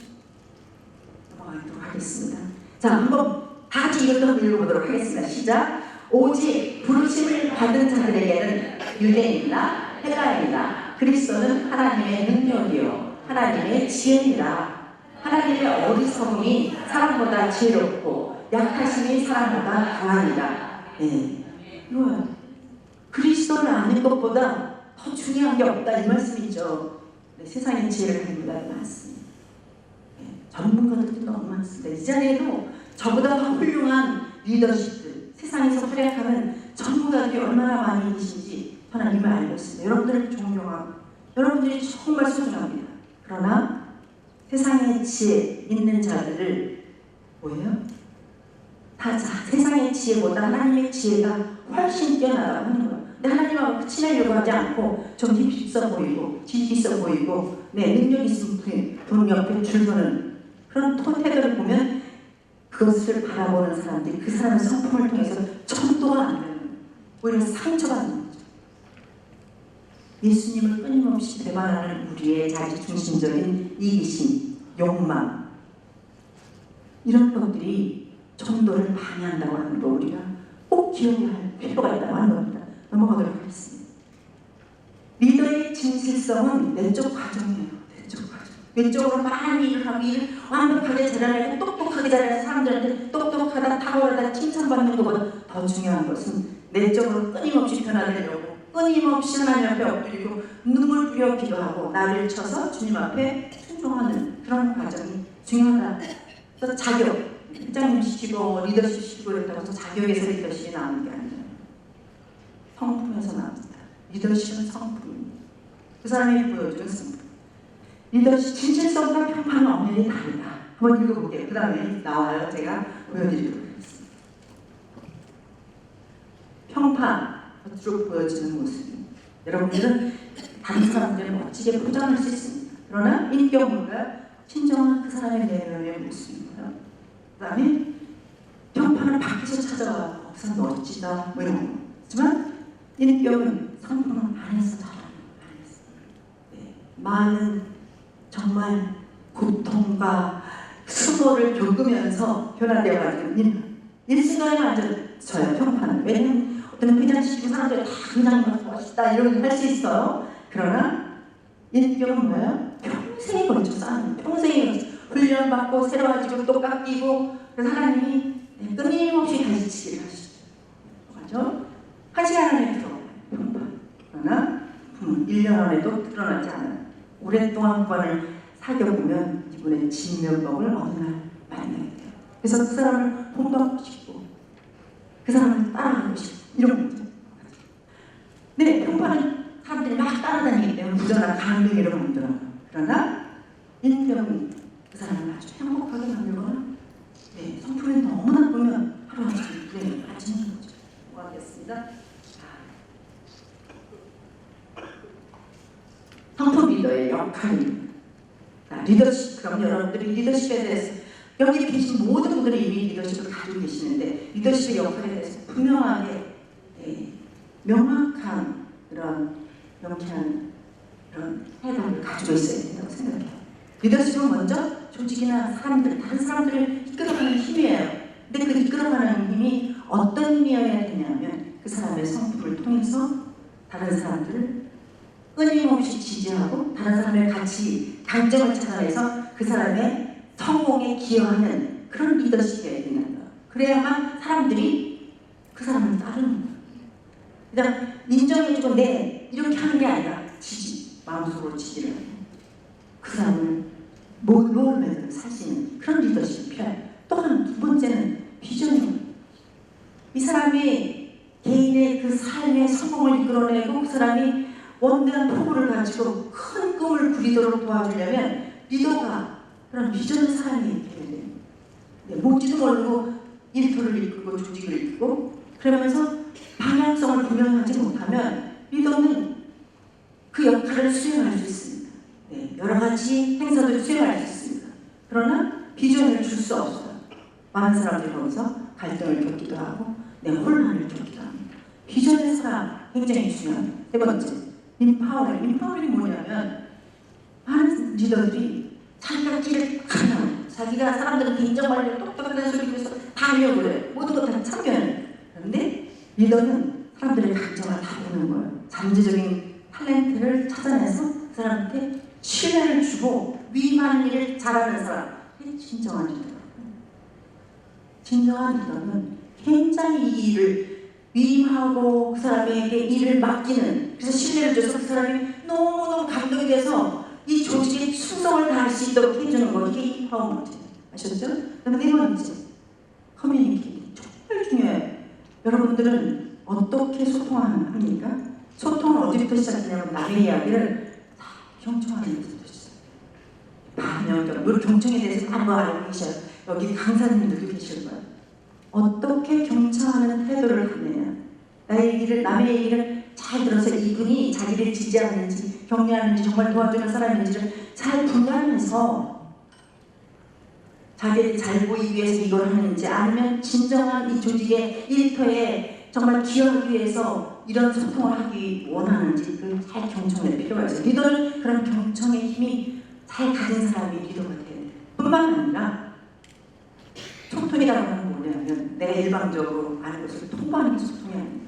넘어가도록 하겠습니다. 자, 한번 다 같이 이것도 한번 읽어보도록 하겠습니다. 시작. 오직 부르심을 받은 자들에게는 유대인이나 헬라인이나 그리스도는 하나님의 능력이요 하나님의 지혜니라. 하나님의 어리석음이 사람보다 지혜롭고 약하심이 사람보다 강하니라. 이거요. 그리스도를 아는 것보다 더 중요한 게 없다, 이 말씀이죠. 세상의 지혜를 가진 분들이 많습니다. 전문가들도 너무 많습니다. 이 자리에도 저보다 더 훌륭한 리더십들, 세상에서 활약하는 전문가들이 얼마나 많이 계신지 하나님을 알고 있습니다. 여러분들을 존경하고 여러분들이 정말 소중합니다. 그러나 세상의 지혜 있는 자들을 뭐예요? 세상의 지혜보다 하나님의 지혜가 훨씬 뛰어나다고 하는 거예요. 근데 하나님하고 친하려고 하지 않고 좀 힘 있어 보이고 지식 있어 보이고 능력 있으면 돈 옆에 줄 서는 그런 태도를 보면, 그것을 바라보는 사람들이 그 사람의 성품을 통해서 전도가 안 되는 거예요. 오히려 상처가 되는 거죠. 예수님을 끊임없이 배반하는 우리의 자기중심적인 이기심, 욕망, 이런 것들이 전도를 방해한다고 하는 거 우리가 꼭 기억해야 할 필요가 있다고 하는 겁니다. 넘어가도록 하겠습니다. 리더의 진실성은 내적 과정이에요. 내적 과정. 외적으로 많이 일을 하고 완벽하게 잘하고 똑똑하게 잘하는 사람들한테 똑똑하다, 탁월하다 칭찬받는 것보다 더 중요한 것은 내적으로 끊임없이 변화되려고 끊임없이 하나님 앞에 엎드리고 눈물 뿌려 기도하고 나를 쳐서 주님 앞에 순종하는 그런 과정이 중요하다. 그래서 자격, 회장님 시키고 리더십 시키고 그랬다고 해서 자격에서 리더십이 나오는 게 아니라 성품에서 나옵니다. 리더십은 성품입니다. 그 사람이 보여주는 성품. 리더십 진실성과 평판은 엄연히 다르다. 한번 읽어볼게요. 그 다음에 나와요. 제가 보여드리도록 하겠습니다. 평판, 겉으로 보여지는 모습입니다. 여러분들은 다른 사람들을 멋지게 포장할 수 있습니다. 그러나 인격물과 진정한 그 사람의 내면의 모습입니다. 그 다음에 평판을 밖에서 찾아와 옥상 멋지다 뭐 이런 거. 하지만 인격은 성품은 안에서 자라는 거예요. 많은 정말 고통과 수고를 겪으면서 변화되어가지고 일순간에 완전 저요 평판은. 왜냐면 어떤 회장시키고 사람들이 다 그냥 멋있다 이런 할 수 있어요. 그러나 인격은 뭐예요? 평생에 걸쳐 쌓는, 평생에 훈련받고 새로워지고 또 깎이고, 그래서 하나님이 끊임없이 가르치기를 하시죠. 맞죠? 한 시간 안에 들어가요. 평판. 그러나 1년 안에도 드러나지 않아요. 오랫동안 후반을 사귀어보면 이분의 진면목을 어느 날 만나게 돼요. 그래서 그 사람을 본받고 싶고 그 사람을 따라가고 싶고 이런 거죠. 네, 평판은 사람들이 막 따라다니기 때문에 부자나 강릉이라고 만들어요. 그러나 인격은 그 사람을 아주 행복하게 만들거나 네, 성품이 너무 나쁘면 하루아침에 불행에 빠지는 거죠. 고맙겠습니다. 성품 리더의 역할입니다. 리더십, 그럼 여러분들이 리더십에 대해서 여기 계신 모든 분들이 이미 리더십을 가지고 계시는데 리더십의 역할에 대해서 분명하게 명확한 그런 명쾌한 그런 해답을 가지고 있어야 된다고 생각해요. 리더십은 먼저 조직이나 사람들, 다른 사람들을 이끌어가는 힘이에요. 근데 그 이끌어가는 힘이 어떤 힘이어야 되냐면 그 사람의 성품을 통해서 다른 사람들을 끊임없이 지지하고 다른 사람의 가치, 강점을 찾아내서 그 사람의 성공에 기여하는 그런 리더십이어야 된다. 그래야만 사람들이 그 사람을 따르는 거예요. 그냥 인정해주고 네 이렇게 하는 게 아니라 지지, 마음속으로 지지를 해요. 그 사람을 롤모델을 사시는 그런 리더십이 필요해요. 또한 두 번째는 비전입니다. 이 사람이 개인의 그 삶의 성공을 이끌어내고 그 사람이 원대한 포부를 가지고 큰 꿈을 부리도록 도와주려면 리더가 그런 비전의 사람이 되어야 돼요. 네, 뭔지도 모르고 일터를 이끌고 조직을 이끌고 그러면서 방향성을 분명하지 못하면 리더는 그 역할을 수행할 수 있습니다. 네, 여러 가지 행사도 수행할 수 있습니다. 그러나 비전을 줄 수 없어요. 많은 사람들이 거기서 갈등을 겪기도 하고 혼란을 겪기도 합니다. 비전의 사람 굉장히 중요합니다. 세 번째, 인파워링이 뭐냐면 많은 리더들이 자기가 길을 가면 자기가 사람들한테 인정받으려고 똑똑하다는 소리 해서 다 하려고 그래요. 모든 것 다 참견해요. 그런데 리더는 사람들의 강점을 다 보는 거예요. 잠재적인 탤런트를 찾아내서 그 사람한테 신뢰를 주고 위임하는 일을 잘하는 사람. 이게 진정한 리더예요. 진정한 리더는 굉장히 이 일을 위임하고 그 사람에게 일을 맡기는, 그래서 신뢰를 줘서 그 사람이 너무너무 감동이 돼서 이 조직에 충성을 다할 수 있도록 해주는 거, 이게 인파워먼트. 아셨죠? 그다음에 네 번째, 커뮤니케이션. 정말 중요해요. 여러분들은 어떻게 소통합니까? 소통은 어디부터 시작하냐면 남의 이야기를 다 경청하는 것부터 시작해요. 반영적, 물론 경청에 대해서 다 알고 계셔요. 여기 강사님들도 계실 거예요. 어떻게 경청하는 태도를 하느냐. 나의 얘기를, 남의 얘기를 잘 들어서 이분이 자기를 지지하는지 격려하는지 정말 도와주는 사람인지를 잘 분간해서 자기를 잘 보이기 위해서 이걸 하는지, 아니면 진정한 이 조직의 일터에 정말 기여하기 위해서 이런 소통을 하기 원하는지 그걸 잘 경청할 필요가 있어요. 리더는 그런 경청의 힘이 잘 가진 사람이 리더가 돼야 돼요. 뿐만 아니라 소통이라고 하는 건 뭐냐면 내가 일방적으로 아는 것을 통보하는 게 소통이 아닙니다.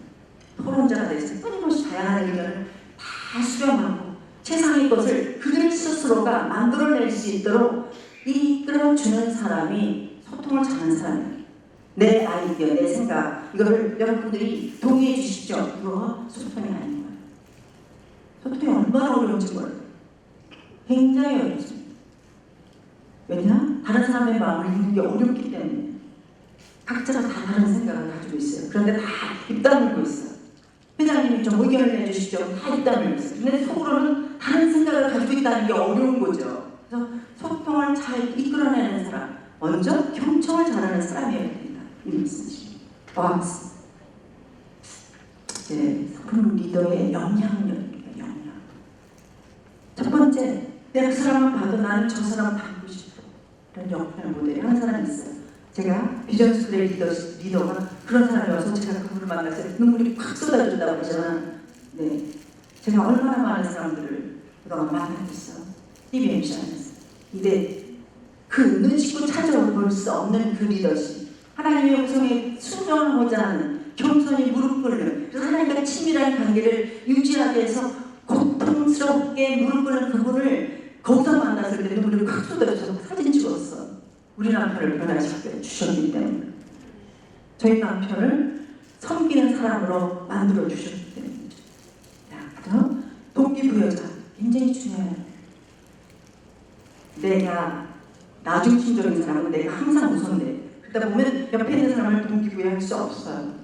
토론자가 돼서 끊임없이 다양한 의견을 다 수렴하고 세상의 것을 그들 스스로가 만들어낼 수 있도록 이끌어주는 사람이 소통을 잘하는 사람이에요. 내 아이디어, 내 생각, 이거를 여러분들이 동의해 주십시오. 이거 소통이 아닌 거예요. 소통이 얼마나 어려운지 몰라요. 굉장히 어렵습니다. 왜냐? 다른 사람의 마음을 읽는 게 어렵기 때문에. 각자가 다 다른 생각을 가지고 있어요. 그런데 다 입 다물고 있어요. 회장님이 좀 의견을 내주시죠. 다 입 다물고 있어요. 근데 속으로는 다른 생각을 가지고 있다는 게 어려운 거죠. 그래서 소통을 잘 이끌어내는 사람, 먼저 경청을 잘하는 사람이어야 된다. 이 말씀이십니다. 고맙습니다. 이제 성품 리더의 영향력입니다. 영향. 첫 번째, 내가 그 사람을 봐도 나는 저 사람을 닮고 싶어. 이런 역할 모델을 하는 사람이 있어요. 제가 비전스쿨의 리더가 그런 사람이 와서 제가 그분을 만나서 눈물이 팍 쏟아진다고 그러잖아. 네, 제가 얼마나 많은 사람들을 그동안 만났겠어. TBMC 안에서. 근데 그 눈치고 찾아볼 수 없는 그 리더십, 하나님의 음성에 순종하고자 하는, 겸손히 무릎 꿇는, 그래서 하나님과 친밀한 관계를 유지하기 위해서 고통스럽게 무릎 꿇는 그분을 거기서 만났을 때 눈물이 팍 쏟아져서 사진 찍었어. 우리 남편을 변화시켜 주셨기 때문에, 저희 남편을 섬기는 사람으로 만들어 주셨기 때문에. 동기부여자 굉장히 중요해요. 내가 나 중심적인 사람은 내가 항상 우선돼. 그러다 보면 옆에 있는 사람을 동기부여할 수 없어요.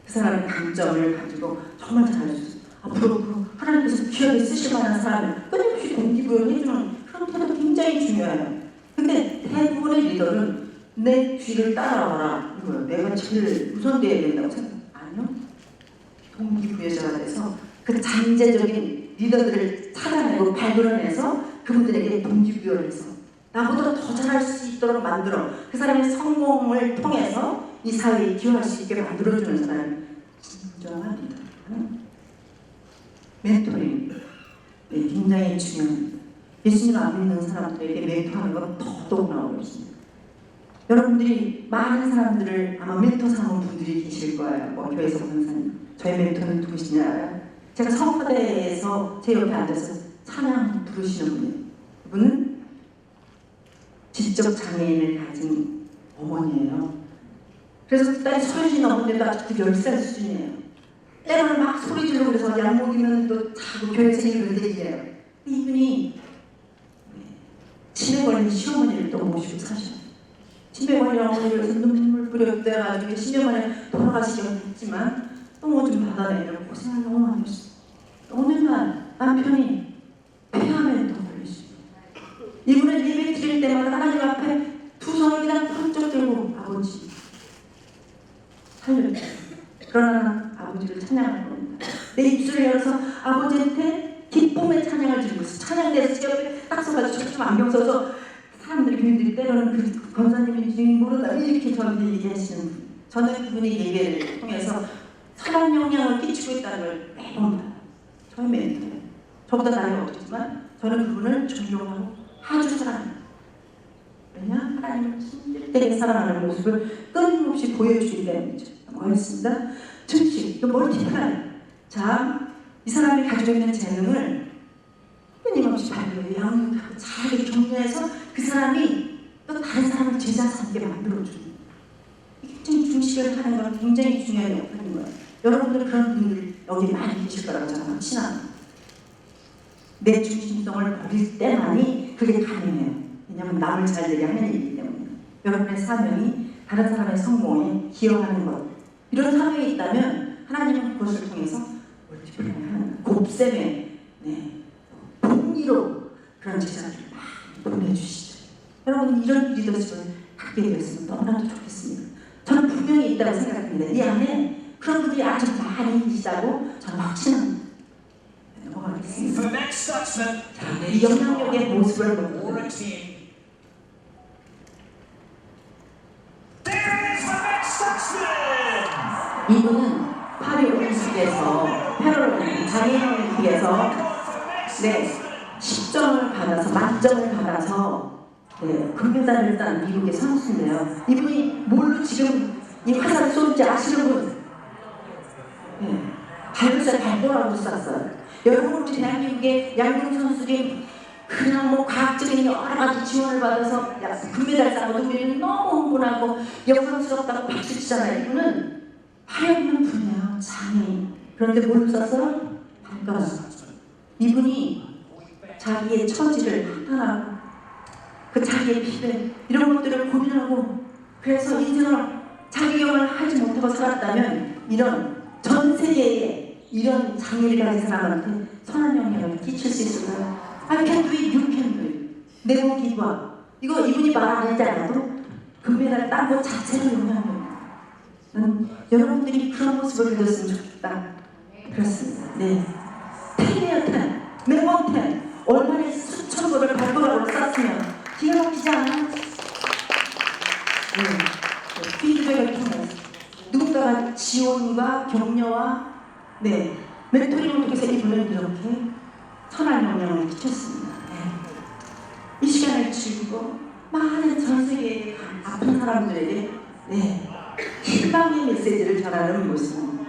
그 사람의 강점을 가지고 정말 잘해주세요. 앞으로 하나님께서 귀하게 쓰실 만한 사람을 끊임없이 동기부여를 해주는 그런 태도 굉장히 중요해요. 근데 대부분의 리더는 내 뒤를 따라와라 이거예요. 내가 제일 우선돼야 된다고 생각해요. 아니요. 동기부여자가 돼서 그 잠재적인 리더들을 찾아내고 발굴해내서 그분들에게 동기부여를 해서 나보다 더 잘할 수 있도록 만들어 그 사람의 성공을 통해서 이 사회에 기여할 수 있게 만들어주는 사람이 진정한 리더예요. 멘토링 굉장히 중요합니다. 예수님 안 믿는 사람들에게 멘토하는 건 더더욱 어렵습니다. 여러분들이 많은 사람들을 아마 멘토 삼은 분들이 계실 거예요. 뭐 교회에서 권사님 저희 멘토는 누구시냐 알아요? 제가 성화대에서 제 옆에 앉아서 찬양 부르시는 분이에요. 그분은 지적 장애인을 가진 어머니예요. 그래서 그 딸이 30이 넘었는데도 아직도 10살 수준이에요. 때로는 막 소리 지르고 그래서 약 먹이면 또 자꾸 교회에서 이런 얘기해요. 이분이 치매 걸린 시어머니를 또 모시고 사셔요. 치매 걸린 어머니를 눈물 뿌렸대가지고 10년 만에 돌아가시기로 했지만 또 뭐 좀 받아내려고 고생을 너무 많이 했어요. 어느 날 남편이 폐암에 또 걸리시고 이분은 예배 드릴 때마다 하나님 앞에 두 손을 그냥 펄쩍 들고 아버지 살려주세요. 그러나 아버지를 찬양할 겁니다. 내 입술을 열어서 아버지한테 기쁨의 찬양을 드리고 있어요. 찬양대에서 제 옆에 딱 서가지고 좀 안경 써서 사람들이 교인들이 때로는 그 권사님인지 모른다 이렇게 저한테 얘기하시는 분. 저는 그분의 예배를 통해서 선한 영향을 끼치고 있다는 걸 매번 봐요. 저희 멘토예요. 저보다 나이가 어리지만 저는 그분을 존경하고 아주 사랑해요. 왜냐? 하나님을 진실되게 사랑하는 모습을 끊임없이 보여주기 때문이죠. 고맙습니다. 즉시 이거 멀티플라이. 자, 이 사람이 가지고 있는 재능을 끊임없이 발견해 양육하고 잘하게 격려해서 그 사람이 또 다른 사람을 제자 삼게 만들어주는 이게 굉장히 중식을 하는 건 굉장히 중요한 역할인 거예요. 여러분들 그런 분들이 여기 많이 계실 거라고 저는 확신합니다. 내 중심성을 버릴 때만이 그게 가능해요. 왜냐하면 남을 잘 되게 하는 일이기 때문에. 여러분의 사명이 다른 사람의 성공에 기여하는 것. 이런 사명이 있다면 하나님은 그것을 통해서 멀티플라이하는 곱셈의 공의로 그런 제자들을 많이 보내주시죠. 여러분 이런 리더십을 갖게 되었으면 너무나도 좋겠습니다. 저는 분명히 있다고 생각합니다. 이 안에 그런 분들이 아주 많이 계시다고 저는 확신합니다. 넘어가겠습니다. 이 영향력의 모습을 보고 이분은 파리올림픽에서 장애인올림픽에서 10점을 받아서 만점을 받아서 금메달을 딴 미국의 선수인데요. 이분이 뭘로 지금 이 화살을 쏘는지 아시는 분? 발로서 발도라고 쐈어요. 여러분 우리 대한민국의 양궁 선수들이 그냥 뭐 과학적인 여러 가지 지원을 받아서 금메달 딴 것도 우리는 너무 흥분하고 영광스럽다고 박수치잖아요. 이분은 팔이 없는 분이에요. 장애인. 그런데 뭘 쐈어요? 발가락. 이분이 자기의 처지를 판단하고 그 자기의 피배 이런 것들을 고민하고 그래서 인생을 자기경을 하지 못하고 살았다면 이런 전 세계에 이런 장애를 가진 사람한테 선한 영향을 끼칠 수 있을까요? I can do it, you can do it. 내몸 기부하. 이거 이분이 말 안 하지 않아도 금메달 딴 것 자체로 영향을. 여러분들이 그런 모습을 보였으면 좋겠다. 그렇습니다. 네. 10이에요, 10. 매번 10. 얼마나 수천 번을 발걸음을 쌌으면 기가 막히지 않아요? 피드백을 통해서 누군가가 지원과 격려와 멘토링을 통해서 이분을 이렇게 선한 영향을 끼쳤습니다. 이 시간을 즐기고 많은 전 세계의 아픈 사람들에게 희망의 메시지를 전하는 모습입니다.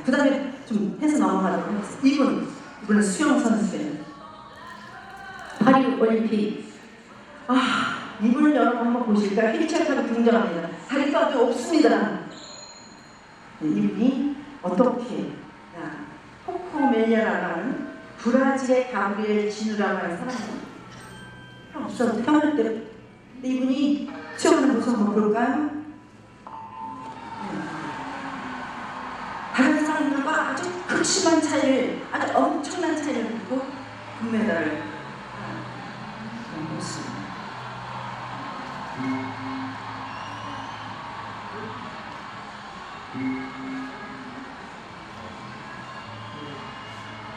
그 다음에 좀 해서 넘어가도록 하겠습니다. 이분은 수영 선수예요. 파리올림픽. 이분을 여러분 한번 보실까요? 휠체어타고 등장합니다. 다리가 없습니다. 이분이 어떻게 코코멜리아라는 브라질의 가브리엘 진우라고 하는 사람은 없어. 태어날 때. 근데 이분이 수영하는 모습 한번 볼까요? 다른 사람들과 아주 극심한 차이를, 아주 엄청난 차이를 두고 금메달을 모습.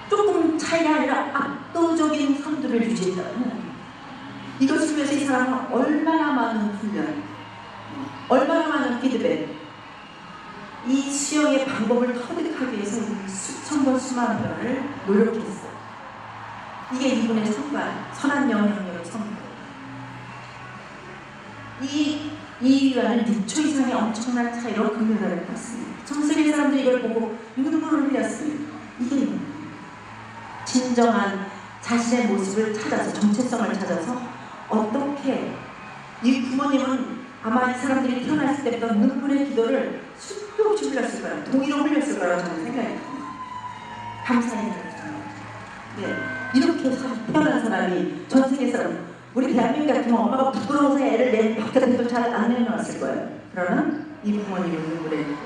조금 차이가 아니라 압도적인 선두를 유지했다면 이것을 위해서 이 사람은 얼마나 많은 훈련, 얼마나 많은 피드백, 이 수영의 방법을 터득하기 위해서 수천 번 수만 번을 노력했어요. 이게 이분의 성과, 선한 영향력의 성과. 이 위안은 6초 이상의 엄청난 차이로 금메달을 땄습니다. 전 세계 사람들이 이걸 보고 눈물을 흘렸습니다. 이게 진정한 자신의 모습을 찾아서, 정체성을 찾아서 어떻게, 이 부모님은 아마 이 사람들이 태어났을 때부터 눈물의 기도를 수도 없이 흘렸을 거라고, 동의로 흘렸을 거라고 저는 생각이 듭니다. 감사의 기도잖아요. 네, 이렇게 태어난 사람이, 전 세계 사람, 우리 대한민국 같으면 엄마가 부끄러워서 애를 바깥에도 잘 안 내놓았을 거예요. 그러나 이 부모님의 눈물의 기도,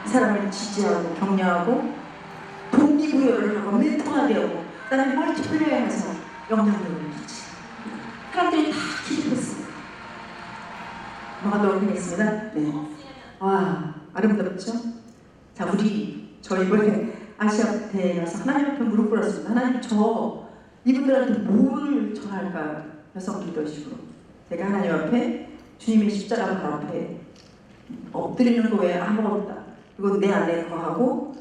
이 사람을 지지하고 격려하고 동기부여를 하고 멘토하게 하고, 그다음에 멀티플레이하면서 영향력을 미치고, 사람들이 다 기도했습니다. 넘어가도록 하겠습니다. 네. 와, 아름답죠? 자, 저 이번에 아시아 대회 가서 하나님 앞에 무릎 꿇었습니다. 하나님, 이분들한테 뭘 전할까요? 여성 리더십으로. 제가 하나님 앞에 주님의 십자가 발 앞에 엎드리는 거 외에 아무것도 없다. 그리고 내 안에 거하고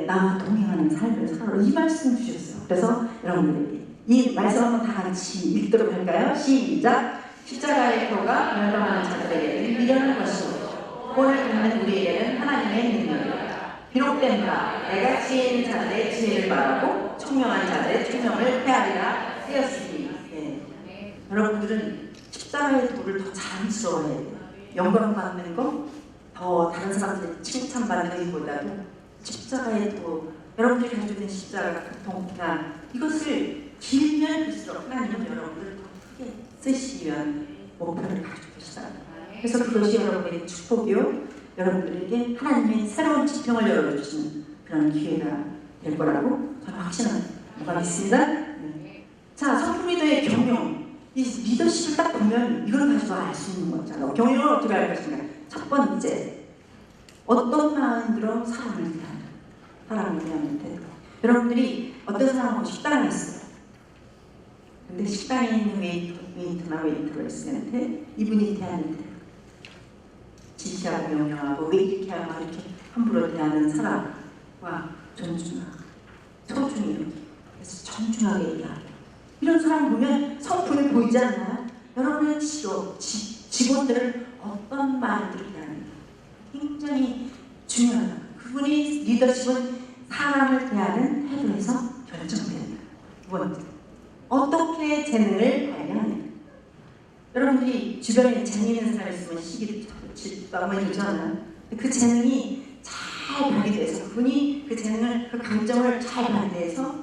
나와 동행하는 삶을 살아라. 이 말씀 주셨어요. 그래서 여러분들에게 이 말씀 한번 다 같이 읽도록 할까요? 시작! 십자가의 표가 멸망하는 자들에게는 미련한 것이고 본을 듣는 우리에게는 하나님의 능력이다. 비록된다. 내가 지혜 있는 자들의 지혜를 말하고 총명한 자들의 총명을 헤아리라 쓰였으니. 네. 여러분들은 십자가의 도를 더 자랑스러워해야 돼요. 영광 받는 거, 더 다른 사람들이 칭찬받는 것보다도 십자가의 도, 여러분들이 가지고 있는 십자가, 동탄, 이것을 길면 갈수록 하나님은 여러분을 더 크게 쓰시기 위한 목표를 가지고 계시다. 그래서 그것이 여러분에게 축복이요, 여러분들에게 하나님의 새로운 지평을 열어주시는 그런 기회가 될 거라고 저는 확신합니다. 뭐가 있습니다. 네. 자, 성품 리더의 경영. 이 리더십을 딱 보면 이걸 가지고 알 수 있는 거잖아요. 경영을 어떻게 할 것인가. 첫 번째, 어떤 마음으로 사람을 대하는 태도. 여러분들이 어떤 사람하고 식당을 했어요. 근데 식당에 있는 웨이터나 웨이트레스한테 이분이 대하는 태도, 지시하고 명령하고 왜 이렇게 하고 이렇게 함부로 대하는 사람과 존중하고 소중히 여기고, 그래서 정중하게 얘기하고, 이런 사람 보면 성품이 보이지 않나요? 여러분의 직원들을 어떤 마음으로 대하는가 굉장히 중요하다. 그분이 리더십은 사람을 대하는 태도에서 결정됩니다. 두 번째, 어떻게 재능을 발휘하느냐. 여러분들이 주변에 재능 있는 사람이 있으면 시기를 많이 주잖아요. 그 재능이 잘 발휘돼서, 그분이 그 재능을, 그 감정을 잘 발휘해서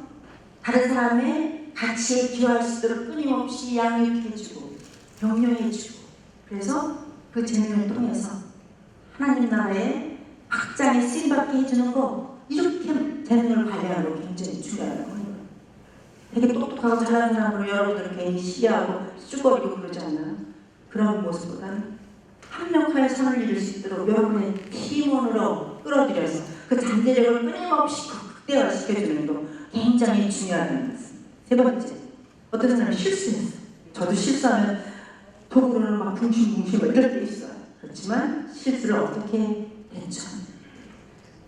다른 사람의 가치에 기여할 수 있도록 끊임없이 양육해주고 격려해주고, 그래서 그 재능을 통해서 하나님 나라의 확장에 쓰임받게 해주는 거, 이렇게 재능을 발휘하는 거 굉장히 중요하다고 해요. 되게 똑똑하고 잘하는 사람으로 여러분들은 괜히 시기하고 쭈거리고 그러지 않나요? 그런 모습보다는 합력하여 선을 이룰 수 있도록 여러분의 팀원으로 끌어들여서 그 잠재력을 끊임없이 극대화시켜주는 거 굉장히 중요하다는 말씀. 세 번째, 어떤 사람이 실수했어요. 저도 실수하면 속으로는 막 붕신붕신 이럴 때 있어요. 그렇지만 실수를 어떻게 대처하냐.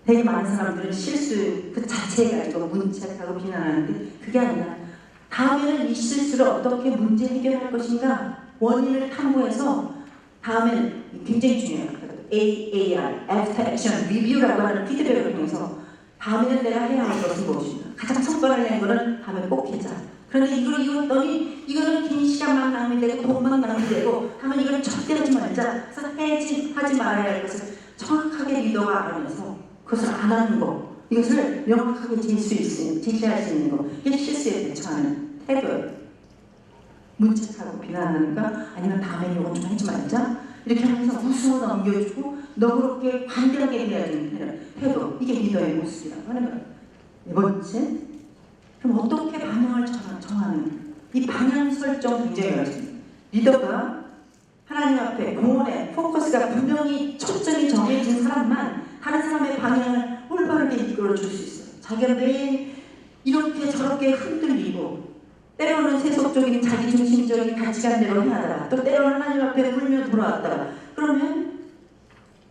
되게 많은 사람들은 실수 그 자체가 가지고 문책하고 비난하는데, 그게 아니라 다음에는 이 실수를 어떻게 문제 해결할 것인가 원인을 탐구해서, 다음에는 굉장히 중요해요. AAR, After Action Review라고 하는 피드백을 통해서 다음에는 내가 해야 할 것은 무엇인가, 가장 성과를 낸 거는 다음에 꼭 해자. 그런데 이걸 이뤘더니 이거는 긴 시간만 낭비되고 돈만 낭비되고 하면 이걸 절대 하지 말자. 그래서 하지 말아야 할 것을 정확하게 리더가 알면서 그것을 안 하는 거, 이것을 명확하게 제시할 수 있는 거. 이게 실수에 대처하는 태도예요. 문책하고 비난하는가 아니면 다음에 이건 좀 하지 말자 이렇게 하면서 웃으며 넘겨주고 너그럽게 관대하게 대해주는 태도. 이게 리더의 모습이라고 하는 거예요. 네 번째, 그럼 어떻게 방향을 정하는 이 방향 설정 굉장히 어렵습니다. 리더가 하나님 앞에 공헌에 포커스가 분명히 초점이 정해진 사람만 다른 사람의 방향을 올바르게 이끌어줄 수 있어요. 자기가 매일 이렇게 저렇게 흔들리고 때로는 세속적인 자기중심적인 가치관대로 행하다가 또 때로는 하나님 앞에 울며 돌아왔다가 그러면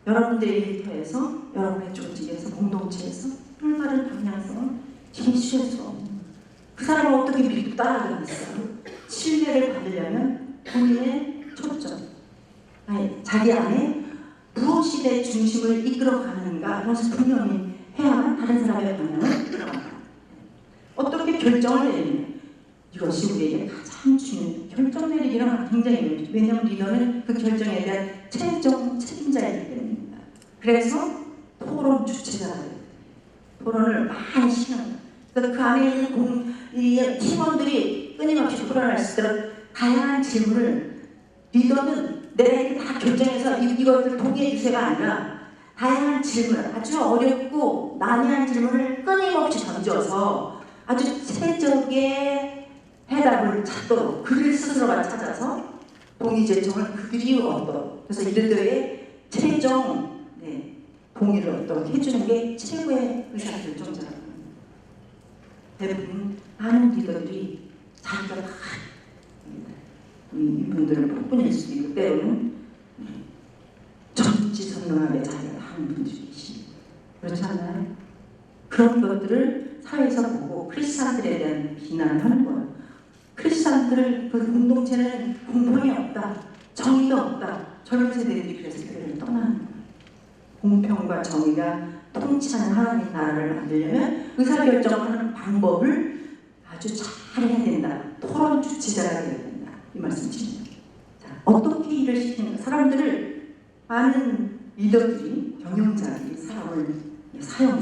여러분들의 일터에서 여러분의 조직에서 공동체에서 올바른 방향성을 제시할 수 없는 그 사람을 어떻게 믿고 따라가겠어요? 신뢰를 받으려면 본인의 초점 아니, 자기 안에 무엇이 내 중심을 이끌어가는가 이것을 분명히 해야만 다른 사람의 방향을 이끌어간다. 어떻게 결정을 내리냐 이것이 우리에게 가장 중요해요. 결정 내리기는 굉장히 어려워요. 왜냐하면 리더는 그 결정에 대한 최종 책임자이기 때문입니다. 그래서 토론 주체자가 돼요. 토론을 많이 시행합니다. 그래서 그 안에 있는 이 팀원들이 끊임없이 토론할 수 있도록 다양한 질문을 리더는 내가 이렇게 다 결정해서 이것을 동의해 주세요가 아니라 다양한 질문, 아주 어렵고 난해한 질문을 끊임없이 던져서 아주 최적의 해답을 찾도록 그들 스스로가 찾아서 동의 제청을 그들이 얻도록 그래서 리더의 최종 동의를 얻도록 해주는 게 최고의 의사결정자라고 합니다. 대부분 많은 리더들이 자기가 다 이분들을 폭군일 수도 있고 때로는 전지전능하게 자기가 하는 분들이 계십니다. 그렇지 않나요? 그런 것들을 사회에서 보고 크리스찬들에 대한 비난을 하는 거예요. 크리스찬들을 그 공동체는 공평이 없다, 정의가 없다. 젊은 세대들이 그래서 교회를 떠나는 거예요. 공평과 정의가 통치하는 하나님의 나라를 만들려면 의사결정하는 방법을 아주 잘 해야 된다. 토론 주체자가 되어야 된다. 이 말씀이십니다. 자, 어떻게 일을 시키는가? 사람들을 많은 리더들이 경영자들이 사람을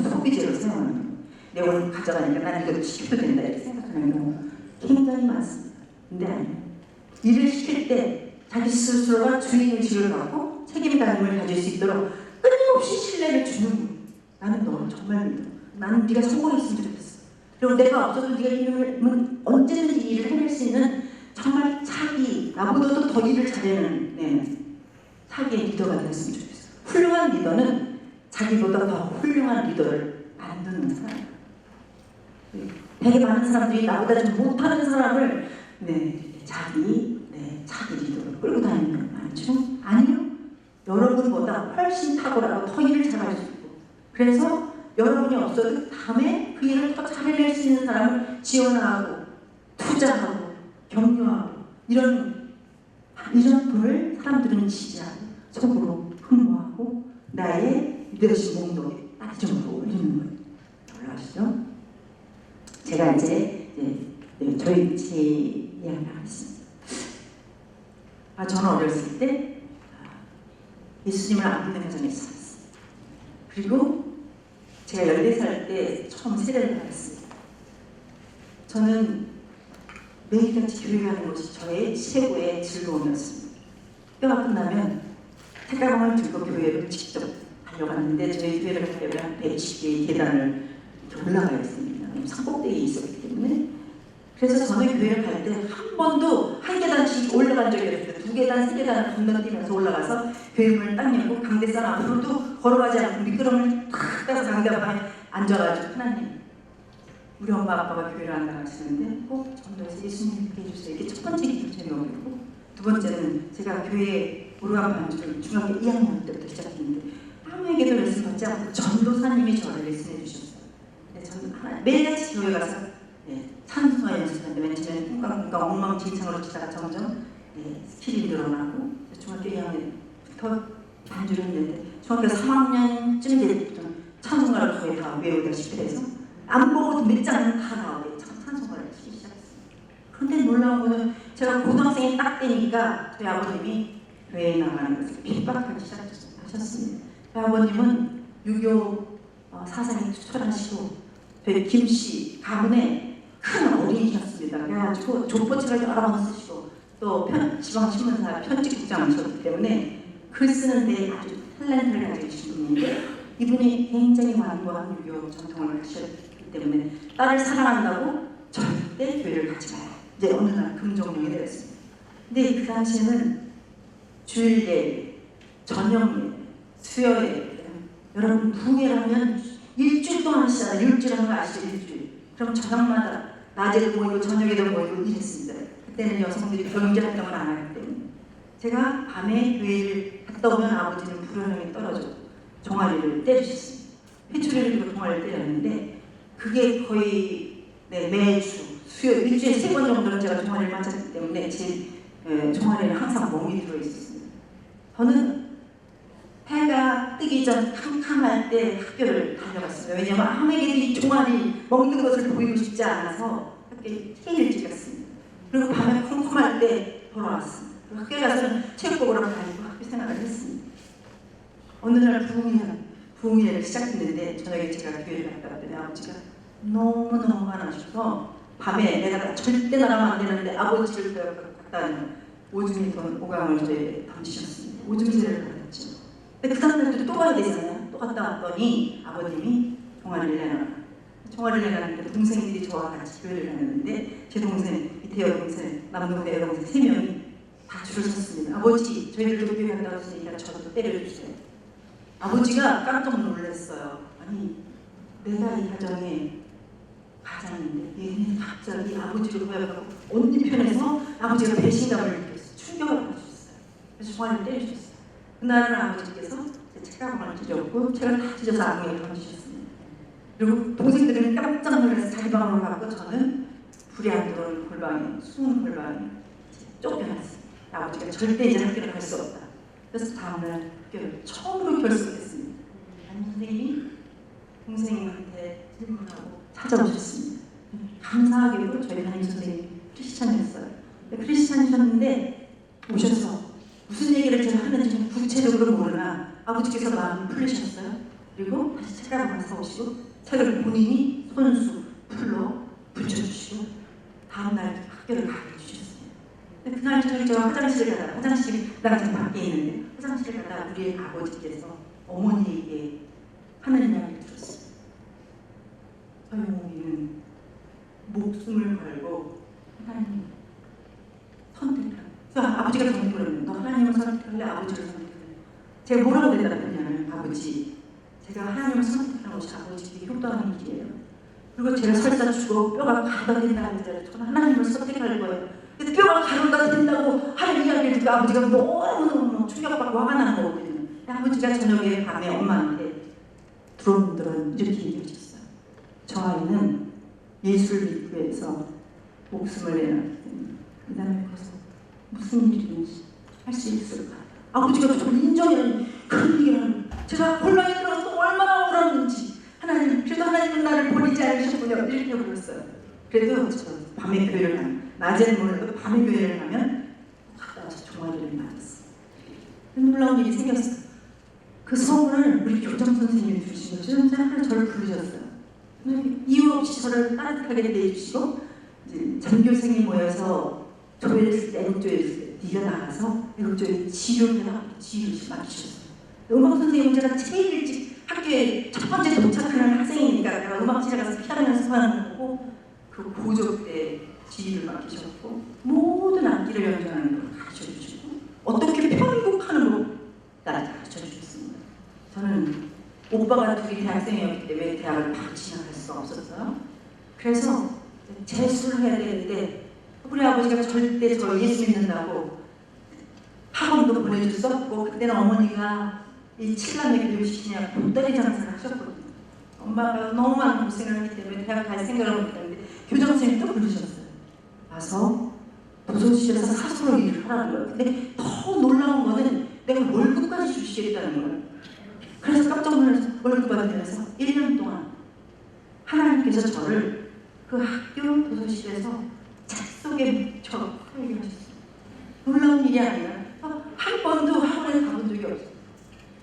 소비재로 사용하는 거예요. 내 오늘 가져가니까 난 이거 시켜도 된다 이렇게 생각하는 경우 굉장히 많습니다. 근데 아니에요. 일을 시킬 때 자기 스스로가 주인의식을 갖고 책임감을 가질 수 있도록 끊임없이 신뢰를 주는 거예요. 나는 너를 정말 믿어. 나는 네가 성공했으면 좋겠어. 그리고 내가 없어도 네가 이름을 언제든지 일을 해낼 수 있는 정말 차기, 나보다도 더 일을 잘하는 차기의 리더가 되었으면 좋겠어. 훌륭한 리더는 자기보다 더 훌륭한 리더를 만드는 사람. 되게 많은 사람들이 나보다 좀 못하는 사람을 자기 리더로 끌고 다니는 건 많죠? 아니요. 여러분보다 훨씬 탁월하고 더 일을 잘할 수 있고 그래서 여러분이 없어도 다음에 그 일을 더 잘해낼 수 있는 사람을 지원하고 투자하고 격려하고 이런 분을 사람들은 지지하고 속으로 흠모하고 나의 리더십 목록에 따지점으로 올리는 거예요. 올라가시죠? 제가 이제 저희 제 이야기를 하겠습니다. 저는 어렸을 때 예수님을 안 믿는 가정에 살았어요. 그리고 제가 14살 때 처음 세례를 받았습니다. 저는 매일같이 교회 가는 것이 저의 최고의 즐거움이었습니다. 학교가 끝나면 책가방을 들고 교회로 직접 달려갔는데 저희 교회를 가려면 한 120개의 계단을 올라가야 했습니다. 산꼭대기에 있었기 때문에 그래서 저는 교회를 갈 때 한 번도 한 계단씩 올라간 적이 없어요. 2계단, 3계단을 건너뛰면서 올라가서 교회 문을 딱 열고 강대상 앞으로도 걸어가지 않고 미끄럼을 탁 따서 강대 앞에 앉아가지고 하나님 우리 엄마 아빠가 교회를 안 나가시는데 꼭 전도해서 예수님 믿게 해주세요. 이게 첫 번째 기도 제목이고 두 번째는 제가 교회 오르간 반주를 중학교 2학년 때부터 시작했는데 아무에게도 레슨 받지 않고 전도사님이 저를 레슨해 주셨어요. 저는 매일같이 교회 가서 찬송가 연습하는데 맨 처음에는 꿍깍꿍깍 엉망진창으로 치다가 점점 스킬이 늘어나고 중학교 2학년부터 반주를 했는데 중학교 3학년쯤 되부터 찬송가를 거의 다 외우다시피 해서 안 보고도 몇 장은 다 나오게 찬송가를 치기 시작했어요. 그런데 놀라운 거는 제가 고등학생이 딱 되니까 저희 아버님이 교회에 나가는 것을 핍박하기 시작하셨습니다. 저희 아버님은 유교 사상이 투철하시고 저희 김씨 가문의 큰 어린이셨습니다. 그래가지고 족보책을 여러 번 쓰시고 또 지방신문사 편집국장이셨기 때문에 글 쓰는데 아주 탤런트를 가지고 계신 분인데 이분이 굉장히 완고한 유교 전통을 가셨기 때문에 딸을 사랑한다고 절대 교회를 가지 마요. 이제 어느 날 금종령이 되었습니다. 근데 그 당시에는 주일예배, 저녁예배, 수요예배, 여러분 부흥회를 하면 일주일 동안 하시잖아요. 일주일 하는 거 아시죠? 일주일. 그럼 저녁마다 낮에도 모이고 저녁에도 모이고 이랬습니다. 그때는 여성들이 경제 활동을 안 하기 때문에 제가 밤에 교회를 갔다 오면 아버지는 불효령이 떨어져 종아리를 때리셨습니다. 회초리를 들고 종아리를 때렸는데 그게 거의 매주 수요 일주일에 3번 정도는 제가 종아리를 맞았기 때문에 제 종아리는 항상 멍이 들어있었습니다. 저는 해가 뜨기 전 캄캄할 때 학교를 다녀갔습니다. 왜냐하면 아무에게도 이 종아리 먹는 것을 보이고 싶지 않아서 학교에 제일 일찍 갔습니다. 그리고 밤에 컴컴할 때 돌아왔습니다. 학교에 가서는 체육복으로 다니고 학교 생활을 했습니다. 어느 날 부흥회를 시작했는데 저녁에 제가 교회를 갔다 왔더니 아버지가 너무너무 화나셔서 밤에 내가 절대 나가면 안 되는데 아버지를 갖다 하는 오줌이 돈 5강을 저에게 던지셨습니다. 오줌새를 받았죠. 근데 그 다음날도 또 가야 되잖아요. 또 갔다 왔더니 아버님이 종아리를 내놔라. 종아리를 내놨는데 동생들이 저와 같이 교회를 다녔는데 제 동생, 밑에 여동생, 남동생, 여동생 3명이 다 줄을 섰습니다. 아버지, 저희들도 교회 간다고 했으니까 저도 때려주세요. 아버지가 깜짝 놀랐어요. 아니, 내가 이 가정에 가장인데 얘는 갑자기 아버지를 보여가고 언니 편에서 아버지가 배신감을 느꼈어요. 충격을 받으셨어요. 그래서 종아리를 때려주셨어요. 그날은 아버지께서 제 책가방을 찢었고 책을 다 찢어서 아궁이에 던지셨습니다. 그리고 동생들은 깜짝 놀라서 자기 방으로 갔고 저는 불이 안 들어오는 골방에 숨은 골방에 쫓겨났습니다. 아버지가 절대 이제 학교를 갈 수 없다. 그래서 다음날 학교를 처음으로 결석했습니다. 담임 선생님이 동생님한테 질문하고 찾아오셨습니다. 감사하게도 저희 담임 선생님이 크리스찬이었어요. 크리스찬이셨는데 오셔서 무슨 얘기를 제가 하는지 구체적으로 모르나 아버지께서 마음이 풀리셨어요. 그리고 다시 책가방을 사오시고 책을 본인이 손수 풀로 붙여주시고 다음날 학교를 가게 해주셨어요. 근데 그날 저 화장실을 가다가 화장실 나가 지금 밖에 있는데 화장실을 가다가 우리 아버지께서 어머니에게 하는 이야기를 들었어요. 서영옥이는 목숨을 걸고 하나님 선택하라. 그래서 아버지가 저한테 물었는데 너 하나님을 선택할래? 아버지를 선택할래? 제가 뭐라고 대답했냐면 아버지, 제가 하나님을 선택하는 것이 아버지에게 효도하는 길이에요. 그리고 제가 설사 죽어 뼈가 가루가 된다고 하더라도 저는 하나님을 선택할 거예요. 근데 뼈가 가루가 된다고 하는 이야기를 듣고 아버지가 너무너무 충격받고 화가 나는 거거든요. 아버지가 저녁에 밤에 엄마한테 두런두런 이렇게 얘기하셨어요. 저 아이는 예수를 믿기 위해서 목숨을 내놨기 때문에 그 다음에 거기서 무슨 일이든지 할 수 있을 것 같아요. 아버지가 저를 인정하는 그런 얘기를 하는 제가 곤란에 들어서 얼마나 울었는지 하나님, 그래도 하나님은 나를 버리지 않으셨군요. 이렇게 불렀어요. 그래도 저 밤에 교회를 가면 낮에는 몰라도 밤에 교회를 가면 갔다 와서 종아리를 맞았어요. 놀라운 일이 생겼어요. 그 소문을 우리 교장 선생님이 주신 거죠. 선생님이 저를 부르셨어요. 이유 없이 저를 따뜻하게 대해주시고 전교생이 모여서 조회했을 때, 애국조회했을 때 네가 나가서 애국조회 지휘를 맡기셨어요. 음악 선생님은 제가 제일 일찍 학교에 첫 번째 도착하는 학생이니까 내가 음악실에 가서 피아노 연습하는 거고 그 고조 때 지휘를 맡기셨고 모든 악기를 연주하는 걸 가르쳐주시고 어떻게 편곡하는 것까지 가르쳐주셨습니다. 저는 오빠가 둘이 대학생이었기 때문에 대학을 바로 진학할 수가 없었어요. 그래서 재수를 해야 되는데 우리 아버지가 절대 저 예수 믿는다고 학원도 보내줄 수 없고 그때는 어머니가 이 칠남의 교육시키냐고 보따리 장사를 하셨거든요. 엄마가 너무 많은 고생을 했기 때문에 대학 갈 생각을 못했는데 교장선생님이 또 부르셨어요. 와서 도서실에서 사서로 일을 하라는 거예요. 근데 더 놀라운 거는 내가 월급까지 주시겠다는 거예요. 그래서 깜짝 놀라서 월급 받으면서 1년 동안 하나님께서 저를 그 학교 도서실에서 책 속에 저 하게 하셨어요. 놀라운 일이 아니라 한 번도 학원에 가본 적이 없어요.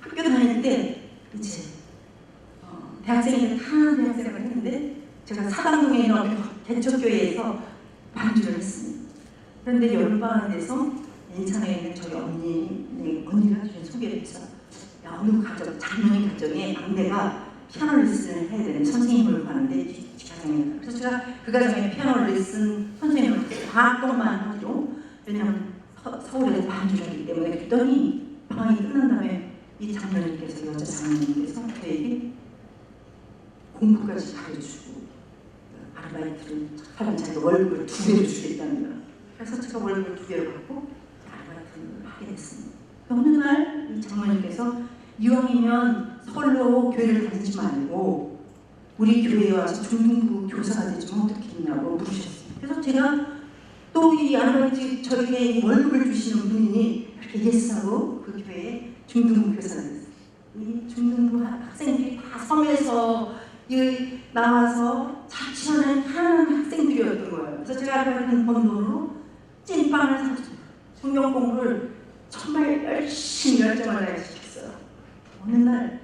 학교 다닐 때 이제 대학생인데 하나는 대학생을 했는데 제가 사당동에 있는 어느 개척교회에서 반주를 했습니다. 그런데 여름방학에 돼서 인천에 있는 저희 언니가 저를 소개를 해서 야, 어느 가정, 장모님 가정에 막내가 피아노 레슨을 해야 되는 선생님을 가는데 이 가정에 그래서 제가 그 가정에 피아노 레슨 선생님을 방학 동안 하기로 왜냐하면 서울에서 반주를 하기 때문에 그랬더니 방학이 끝난 다음에 이 장모님께서 여자 장모님께서 저에게 공부까지 가르쳐주고 아르바이트를 하면 자기가 월급을 2배로 주겠다는 거예요. 그래서 제가 월급을 2배로 받고 아르바이트를 하게 됐습니다. 어느 날 이 장모님께서 이왕이면 서울로 교회를 다니지 말고 우리 교회에 와서 중등부 교사가 되지면 어떻겠냐고 물으셨어요. 그래서 제가 또 이 아르바이트 저에게 월급을 주시는 분이 이렇게 예스하고 그 교회에 중등부 교사가 됐어요. 이 중등부 학생들이 다 섬에서 나와서 자취하는 가난한 학생들이었던 거예요. 그래서 제가 아르바이트 번 돈으로 찐빵을 사줬어요. 성경 공부를 정말 열심히 열정을 다해 시켰어요. 어느 날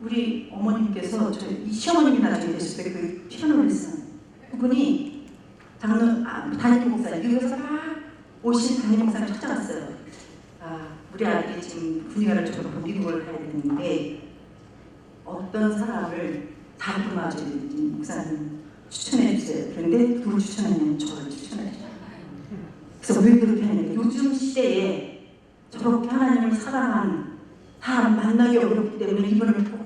우리 어머님께서 이 시어머님이 나중에 되실 때 그 피아노 레슨 그분이 담임 목사님 미국에서 막 오신 담임 목사님 찾아갔어요. 우리 아들이 지금 군의관을 졸업하고 미국을 가야 되는데 어떤 사람을 잘 도와줘야 되는지 목사님 추천해 주세요. 그런데 누굴 추천했냐면 저를 추천해 주세요. 그래서 왜 그렇게 하냐면 요즘 시대에 저렇게 하나님을 사랑하는 사람 만나기 어렵기 때문에 이분을 꼭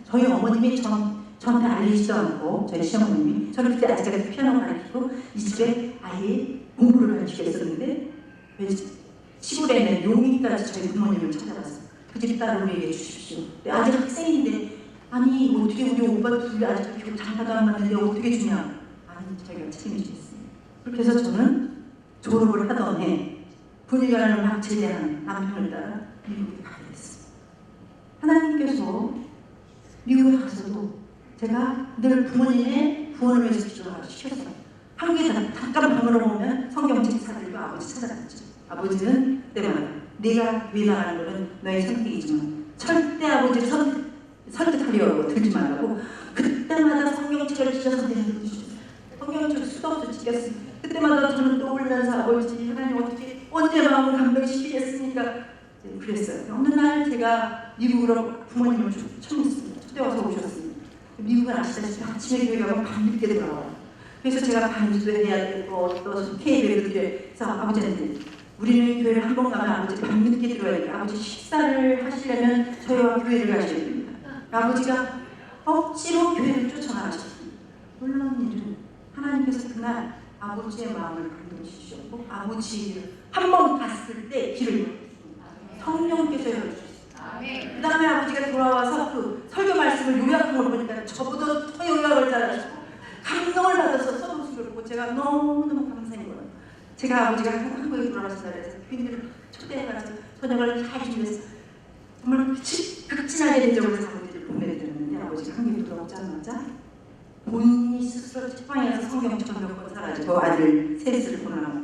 저희 어머님이 저한테 알리지도 않고 저희 시어머님이 저는 그때 아직까지 피아노 가르치고 이 집에 아예 공부를 가르치겠었는데 시골에는 용인까지 저희 부모님을 찾아가서 그 집 딸을 얘기해 주십시오. 아직 학생인데 아니 어떻게 우리 오빠 둘이 아직 교육 장가도 안 맞는데 어떻게 주냐. 아니 저희가 책임지겠습니다. 그렇게 해서 저는 졸업을 하던 해 군의관을 막 제대한 남편을 따라 미국에 가게 됐습니다. 하나님께서 미국에 가서도 제가 늘 부모님의 구원을 위해서 기도하셨어요. 한국에 잠깐 방으로 오면 성경책 사들고 아버지 찾아갔죠. 아버지는 그때마다 네가 교회 나가는 것은 너의 선택이지만 절대 아버지를 설득하려고 들지 말라고 그때마다 성경책을 찢어서 내려주셨어요. 성경책을 수도 없이 찢겼어요. 그때마다 저는 또 울면서 아버지 하나님 어떻게 언제 마음을 감동시키겠습니까? 그랬어요. 어느 날 제가 미국으로 부모님을 초청했습니다. 초대와서 오셨습니다. 미국은 아시다시피 아침에 교회 가면 밤늦게 돌아와요. 그래서 제가 반주도 해야 되고 또 K배도 그래서 아버지한테 우리는 교회를 한 번 가면 아버지 밤늦게 들어야 되니까 아버지 식사를 하시려면 저희와 교회를 가셔야 됩니다. 아버지가 억지로 교회를 쫓아가셨습니다. 놀라운 일은 하나님께서 그날 아버지의 마음을 감동시키셨고 아버지를 한 번 갔을 때 길을 열어주셨습니다. 성령께서 열어주셨습니다. 그 다음에 아버지가 돌아와서 그 설교 말씀을 요약한 걸 보니까 저보다 더 요약을 잘하시고 감동을 받아서 써보시고 그러고 제가 너무너무 감사한 거예요. 제가 아버지가 한국에 돌아가신 날에서 교인들을 초대해가지고 저녁을 잘 준비해서 정말 극진하게 대접을 해서 아버지를 보내드렸는데 아버지가 한국에 돌아오자마자 본인이 스스로 책방에서 성경책을 몇 권 사가지고 아들 셋을 보내라고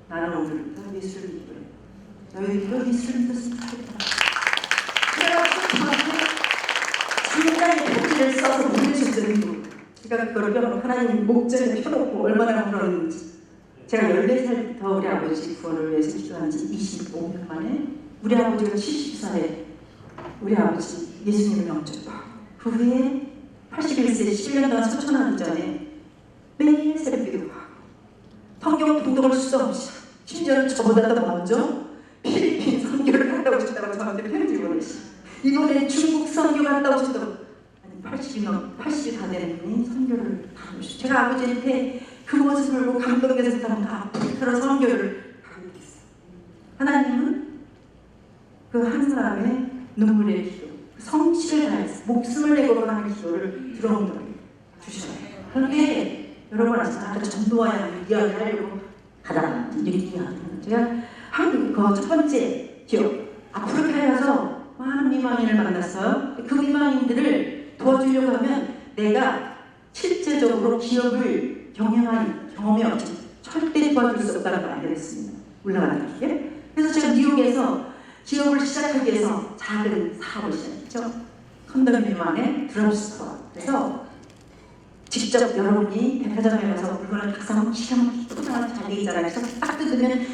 나는 오늘부터 예수를 믿고 너희들도 예수를 믿었으면 좋겠다. 그래가지고 장단의 편지를 써서 보내주셨어요. 제가 그걸 하나님 목전에 펴놓고 얼마나 그러는지 제가 14살부터 우리 아버지 구원을 위해서 기도한 지 25년 만에 우리 아버지가 70살에 우리 아버지 예수님을 영접하고 그 후에 81세 11년 동안 소천하기 전에 매일 새벽기도 하고 성경 통독을 수도 없이 심지어 저보다 더 먼저 필리핀 선교를 갔다 오셨다고 저한테 편지 보내시고 이번에 중국 선교 갔다 오셨다고 80이 다 되는 분이 선교를 가고 오셨어요. 제가 아버지한테 그 모습을 보고 감동돼서 너무 앞으로 선교를 가게 됐어요. 하나님은 그 한 사람의 눈물의 기도, 성실을 다해서 목숨을 내고 하는 기도를 들어온다고 주셔요. 그런데 여러분 아까 전도와의 이야기를 하려고 가다가 얘기하는 제가 한국 첫 번째 기업 아프리카에 가서 많은 미망인을 만났어요. 그 미망인들을 도와주려고 하면 내가 실제적으로 기업을 경영한 경험이 없지 절대 도와줄 수 없다는 걸 알겠습니다. 올라가는 길. 그래서 제가 뉴욕에서 기업을 시작하기 위해서 작은 사업을 시작했죠. 컨도미니엄 안에 드럼스토어. 그래서 직접 여러분이 백화점에 가서 물건을 다 사면 기가 막히게 포장하기 잘 돼 있잖아요. 그래서 딱 뜯으면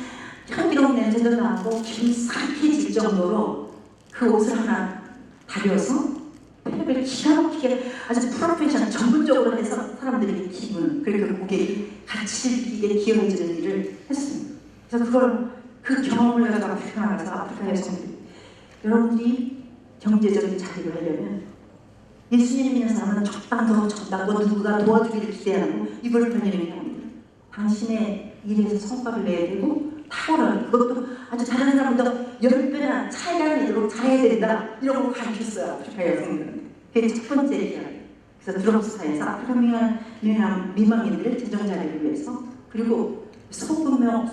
향기로운 냄새도 나고 기분이 상쾌해질 정도로 그 옷을 하나 다려서 팩을 기가 막히게 아주 프로페셔널 전문적으로 해서 사람들이 기분, 그리고 고객이 가치를 느끼게 기여해주는 일을 했습니다. 그래서 그 경험을 가지고 아프리카 나가서 아프리카에서 여러분들이 경제적인 자유를 하려면 예수님 믿는 사람은 적당도 누구가 도와주기를 기대하고 이걸 변형해야 합니다. 당신의 일에서 성과를 내야 되고 탁월하게, 그것도 아주 다른 사람보다 10배나 차이가 나도록 잘해야 된다, 이런 걸 가르쳤어요, 아프리카 여성들은. 그게 첫 번째 이야기. 그래서 드럼스타에서 아프리카 미망인들의 재정 자리를 위해서, 그리고 소규모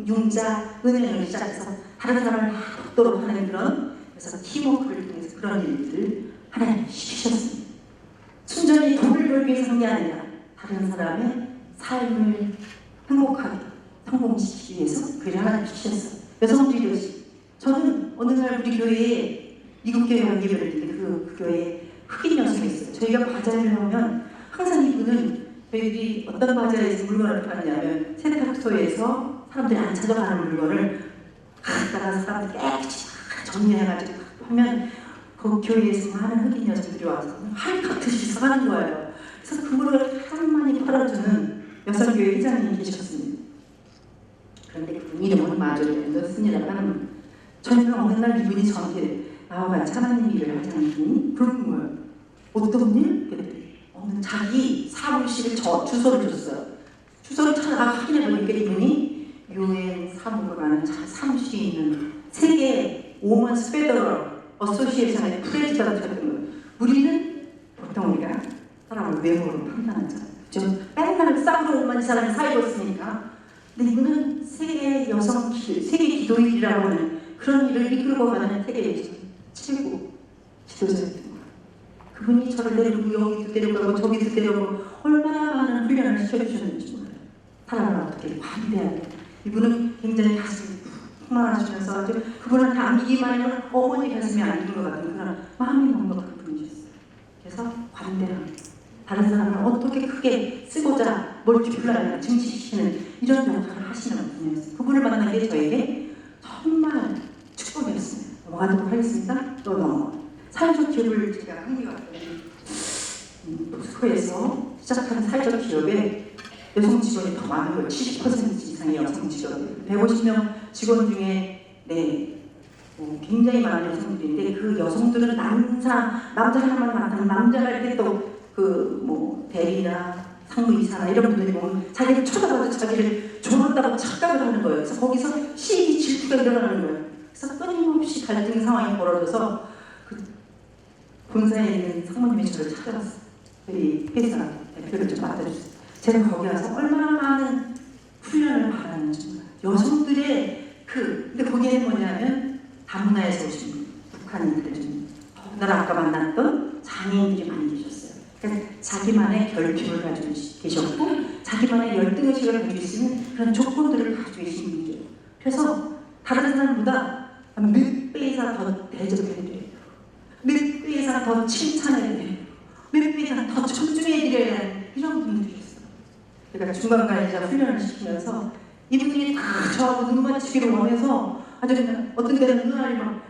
융자 은행을 시작해서 다른 사람을 돕도록 하는 그런, 그래서 팀워크를 통해서 그런 일들을 하나님 시키셨습니다. 순전히 돈을 벌기 위해서 한 게 아니라 다른 사람의 삶을 행복하게 성공시키기 위해서 그를 하나님 시키셨어요. 여성들이 되시. 저는 어느 날 우리 교회에 미국 교회 연기를 했는데 그 교회에 흑인 여성이 있어요. 저희가 바자회를 하면 항상 이분은 저희들이 어떤 바자회에서 물건을 파느냐면 세탁소에서 사람들이 안 찾아가는 물건을 갖다가 사람들 깨끗이 정리해가지고 하면 그 교회에서 많은 흑인 여성들이 와서 할같이 사가는 거예요. 그래서 그거를 가장 많이 팔아주는 여성교회 회장님이 계셨습니다. 그런데 그 이름은 마조리 앤더슨이라고 하는, 저희는 어느 날 이분이 저한테 나와 같이 하나님 일을 하자는 분이 그런 거예요. 어떤 일? 그랬더니 자기 사무실 주소를 줬어요. 주소를 찾아가 확인해보니까 이분이 UN 사무국이라는 사무실이 있는 세계 오먼스 페더럴 어소시에이션의 프레지던트였던 거예요. 우리는 보통 우리가 사람을 외모로 판단하잖아요. 그렇죠? 맨날 쌍으로 오만 사람이 살고 근데 이분은 세계 세계 기도일이라고 하는 그런 일을 이끌고 가는 세계에서 최고 지도자였던 거예요. 그분이 저를 데리고 여기도 데려가고 저기도 데려가고 얼마나 많은 훈련을 시켜주셨는지 몰라요. 사람을 어떻게 관대하게. 이분은 굉장히 가슴이 풍만하시면서 아주 그분한테 안기기만 하면 어머니 가슴이 안긴 것 같은 그런 마음이 넉넉한 분이셨어요. 그래서 관대함, 다른 사람을 어떻게 크게 쓰고자 멀티플라이를 증식시키는 이런 역할을 하시는 분이었어요. 그분을 만난 게 저에게 정말 축복이었습니다. 넘어가도록 하겠습니다. 또 넘어. 사회적 기업을 제가 한국에 왔더니 포스코에서 시작한 사회적 기업에 여성 직원이 더 많은 거예요. 70% 이상의 여성 직원. 150명 직원 중에 굉장히 많은 여성들인데, 그 여성들은 남자 하나만 맡는, 남자가 이렇게 또 대리나 상무이사나 이런 분들이 보면 자기를 쳐다봐도 자기를 좋아한다고 착각을 하는 거예요. 그래서 거기서 시기 질투가 일어나는 거예요. 그래서 끊임없이 갈등 상황이 벌어져서 그 본사에 있는 상무님이 저를 찾아왔어요. 저희 회사 대표를 좀 맡아주세요. 제가 거기 와서 얼마나 많은 훈련을 받았는지 몰라요. 여성들의 근데 거기에는 뭐냐면 다문화에서 오신 북한인들 중, 더군다나 아까 만났던 장애인들이 많이 계셨어요. 그러니까 자기만의 결핍을 가지고 계셨고 자기만의 열등의식을 가지고 있는 그런 조건들을 가지고 계신 분이에요. 그래서 다른 사람보다 몇 배 이상 더 대접해드려요. 몇 배 이상 더 칭찬해드려요. 몇 배 이상 더 존중해드려야 하는 이런 분들이 있어요. 제가 중간간이자 훈련을 시키면서 이분들이 다 저하고 눈 맞추기를 원해서 아주 그냥 어떤 때는 눈알이 막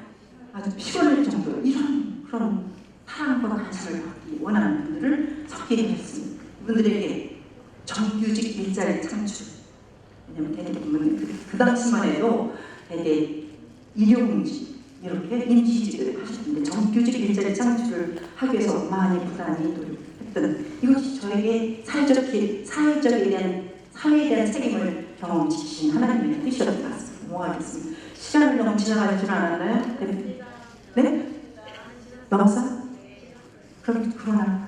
아주 피곤할 정도로 이런 그런 사랑과 관심을 받기 원하는 분들을 섞이게 했습니다. 이분들에게 정규직 일자리 창출. 왜냐면 대부분 그 당시만 해도 되게 일용직 이렇게 임시직을 하셨는데 정규직 일자리 창출을 하기 위해서 많이 부단히 노력했던, 이것이 저에게 사회에 대한 책임을 경험시키신 하나님의 뜻이었던 것 같습니다. 넘어가겠습니다. 시간을 너무 지나가지 않았나요? 네? 넘었어? 그럼 그러나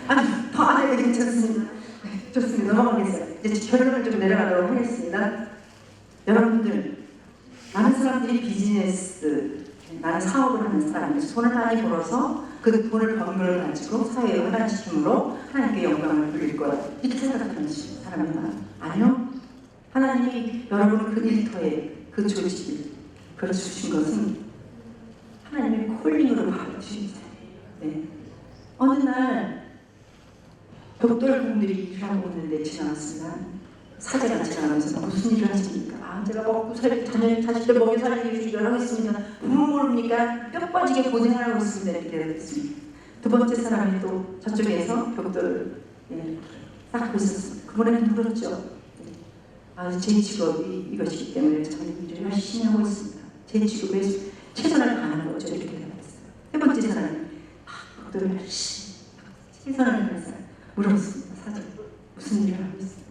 아니 더 안 해도 괜찮습니다. 네, 좋습니다. 넘어가겠어요. 이제 결론을 좀 내려가도록 하겠습니다. 여러분들, 많은 사람들이 나는 사업을 하는 사람이죠. 돈을 많이 벌어서 그 돈을 번 걸 가지고 사회에 환원시킴으로 하나님께 영광을 돌릴 거야, 이렇게 생각하는 사람이 많아요. 아니요. 하나님이 여러분을 그 일터에 그 조직을 주신 것은 하나님의 콜링으로 받아주십니다. 네. 어느 날 벽돌공들이 일하고 있는데 지나갔습니다. 사제가 지나가면서 무슨 일을 하십니까? 아, 제가 먹고 자식들 먹여 살리기 위해서 일을 하고 있습니다. 부모 모릅니까? 뼈 빠지게 고생하고 있습니다. 이렇게 되었습니다. 두 번째 사람이 또 저쪽에서 벽돌을 쌓고 있었습니다. 그번에는 물었죠. 아, 제 직업이 이것이기 때문에 저는 일을 열심히 하고 있습니다. 제 직업에 최선을 다하는 거죠. 이렇게 대답했어요. 세 번째 사람이 벽돌을 열심히 최선을 다해서 물었습니다. 사실 무슨 일을 하고 있어요?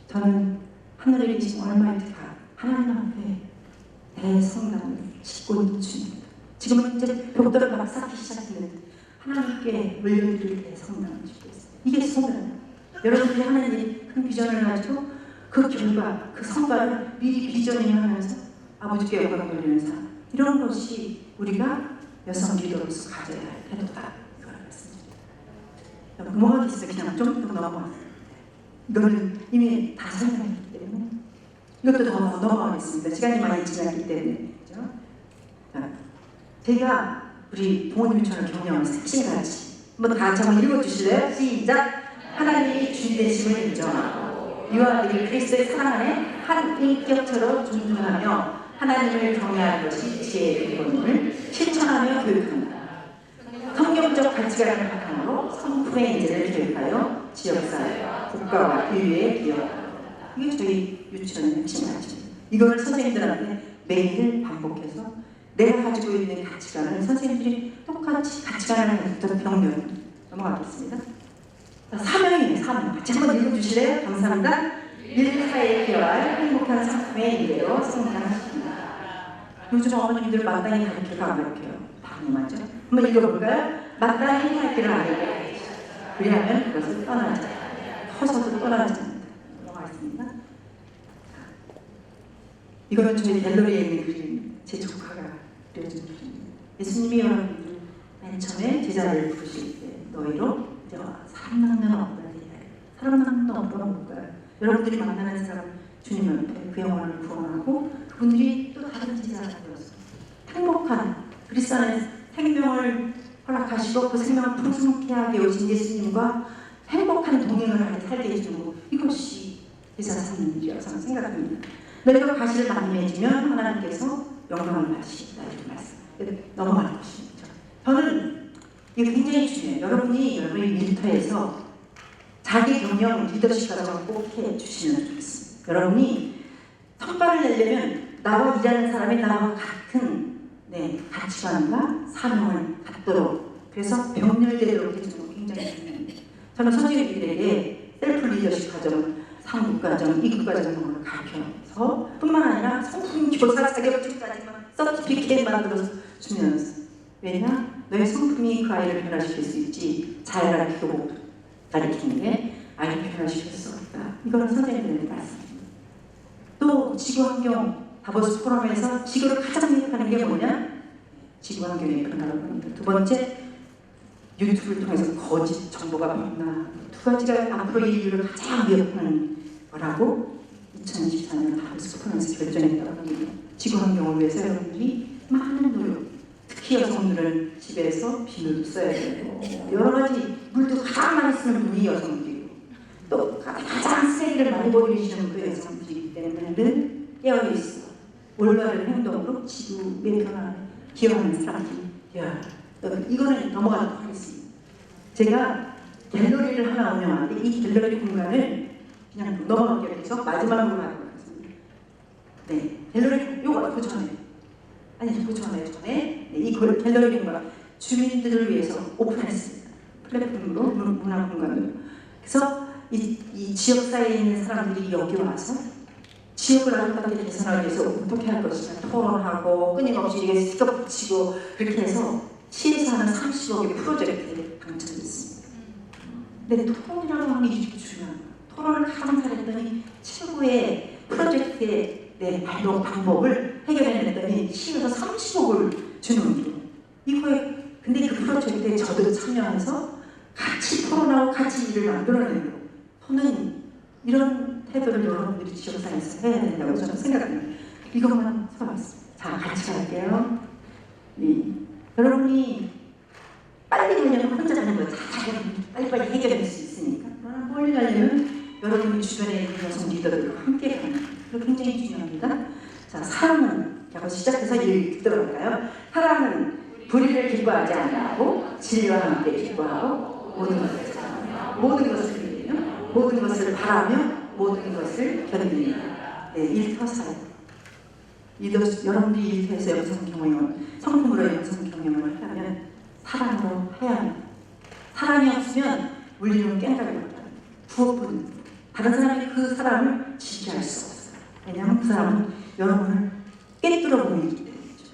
저는 하늘에 계신 얼마이트가 하나님 앞에 대성당을 짓고 있는 중입니다. 지금은 이제 벽돌을 막 쌓기 시작했는데 하나님께 물려드릴 대성당을 짓고 있어요. 이게 성당. 여러분들이 하나님 큰 비전을 가지고 그 결과, 그 성과를 미리 비전이하면서 아버지께 영광을 돌리는 삶. 이런 것이 우리가 여성 리더로서 가져야 할 태도다. 이걸 말씀드립니다. 넘어가겠어요. 그냥 좀 넘어가세요. 이거는 이미 다 설명했기 때문에 이것도 더 넘어가겠습니다. 시간이 많이 지났기 때문에. 그렇죠? 자, 제가 우리 부모님처럼 경영을 색신같이 한번 다 같이 한번 읽어주실래요? 시작! 하나님이 주되심을 인정하고 유아들이 그리스도의 사랑 안에 한 인격처럼 존중하며 하나님을 경외하는 것이 지혜의 기본임을 실천하며 교육한다. 성경적 가치관을 바탕으로 성품의 인재를 교육하여 지역사회, 국가와 인류에 기여한다. 이게 저희 유치원의 핵심 가치입니다. 이걸 선생님들한테 매일 반복해서 내가 가지고 있는 가치관을 선생님들이 똑같이 가치관을 가졌던 병렬 넘어가겠습니다. 사명이에요. 사명. 같이 한번 읽어주실래요? 감사합니다. 인류 사회에 기여할 행복한 상품의 인재로 성장하십니다. 요즘 어머님들 마땅히 가르쳐도 안 가르쳐요. 당연하죠. 한번 읽어볼까요? 마땅히 할 길을 알게 그리하면 그것을 떠나지 커서도 떠나지 않는다. 넘어가겠습니다. 이거는 저희 갤러리에 있는 그림, 제 조카가 그려준 그림입니다. 예수님이 여러분들 맨 처음에 제자를 부르실 때 너희로 사람 낳는 어부가 되리라. 사람 낳는 어부가 뭘까요? 여러분들이 만나는 사람 주님 앞에 그 영혼을 구원하고 그분들이 또 다른 제자가 되어서 행복한 그리스도 안에 생명을 허락하시고 그 생명을 풍성케 하게 오신 예수님과 행복한 동행을 하게 살게 해주는 것, 이것이 제자 삼는 일이라고 생각합니다. 너희가 가시를 많이 맺으면 하나님께서 영광을 받으시겠다 이렇게 말씀 넘어갈 것입니다. 저는 이게 굉장히 중요해요. 여러분의 밀터에서 자기 경영 리더십 과정을 꼭 해주시면 좋겠습니다. 여러분이 성과를 내려면 나와 일하는 사람이 나와 같은 가치관과 사명을 갖도록, 그래서 병렬되도록 해주는 거 굉장히 중요합니다. 저는 선생님들에게 셀프 리더십 과정을 상급과정, 2급과정 이런 걸 가르쳐서 뿐만 아니라 성품 교사 자격증까지만 서티피케이트 만들어서 주면서, 왜냐? 너의 성품이 그 아이를 변화시킬 수 있지 잘 가르치는 게 아이를 변화시킬 수 없다. 이거는 선생님들의 말씀입니다. 또 지구환경 다보스 포럼에서 지구를 가장 미흡하는 게 뭐냐? 지구환경의 변화라고 합니다. 두 번째, 유튜브를 통해서 거짓 정보가 많나. 두 가지가 앞으로 인류를 가장 위협하는 거라고 2024년 다보스 포럼에서 결정했다고 합니다. 지구환경을 위해서 여러분들이 많은 노력, 특히 여성들은 집에서 비누도 써야 되고 여러 가지 물도 가장 많이 쓰는 분이 여성들이고 또 가장 쓰레기를 많이 버리시는 분도 여성들이기 때문에 늘 깨어 있어 올바른 행동으로 지구의 변화에 기여하는 사람들이 이거는 넘어가도록 하겠습니다. 제가 갤러리를 하나 운영하는데 이 갤러리 공간을 그냥 넘어가게 해서 마지막으로 하도록 하겠습니다. 네, 갤러리 요거 그 전에 그 전에 이 갤러리 공간 주민들을 위해서 오픈했습니다. 플랫폼으로 문화 공간으로. 그래서 이 지역사회에 있는 사람들이 여기 와서 지역을 아름답게 개선하기 위해서 어떻게 할 것이냐 토론하고 끊임없이 이게 스티커 붙이고 그렇게 해서 시에서 하는 30억의 프로젝트에 당첨됐습니다. 근데 토론이라고 하는 게 이렇게 중요한 거예요. 토론을 가장 잘했더니 최고의 프로젝트의 발동 방법을 해결해냈더니 시에서 30억을 주는 거예요. 이거에 근데 그 프로젝트에 저도 참여해서 같이 토론하고 같이 일을 만들어내는 거예요. 저는 이런 태도를 여러분들이 지역사회에서 해야 된다고 저는 생각합니다. 이것만 써봤습니다. 자, 같이 갈게요. 여러분이 빨리 가려면 혼자 가는 거예요. 다 빨리빨리 해결할 수 있으니까. 그러나 멀리 가려면 여러분이 주변에 있는 여성 리더들과 함께 가는 거예요. 그거 굉장히 중요합니다. 자, 사랑은 라고 시작해서 들어갈까요? 사랑은 불의를 기뻐하지 않고 진리와 함께 기뻐하고 모든 것을 믿으며 모든 것을 바라며 모든 것을 견디는 일터사역. 여러분들이 일터에서 영성 경영을 성품으로 영성 경영을 하면 사랑으로 해야 합니다. 사랑이 없으면 물리는 깽가리 같다. 부업은 다른 사람이 그 사람을 지지할 수 없어요. 왜냐하면 그 사람은 여러분을 깨뜨려 보이기 때문이죠.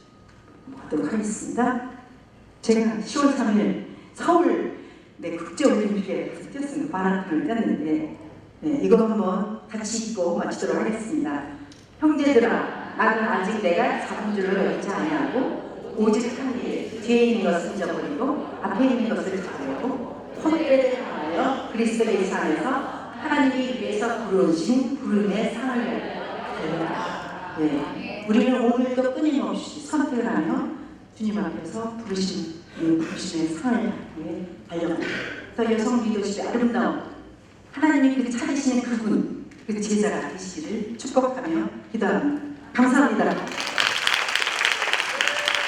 하도록 하겠습니다. 제가 10월 3일 서울 국제올림픽에 뛰었습니다. 마라톤을 뛰었는데 이거 한번 같이 읽고 마치도록 하겠습니다. 형제들아, 나는 아직 내가 잡은 줄로 여기지 아니하고 오직 한 일, 뒤에 있는 것을 잊어버리고 앞에 있는 것을 잡으려고 헛되게 향하여 그리스도 예수 안에서 하나님이 위해서 부르신 부름의 상을 받으라. 우리는 오늘도 끊임없이 선택을 하며 주님 앞에서 부르심의 상을 받기 위해 달려갑니다. 그래서 여성 리더십의 아름다운 하나님이 그 찾으시는 그분, 그 제자가 되시기를 축복하며 기도합니다. 감사합니다.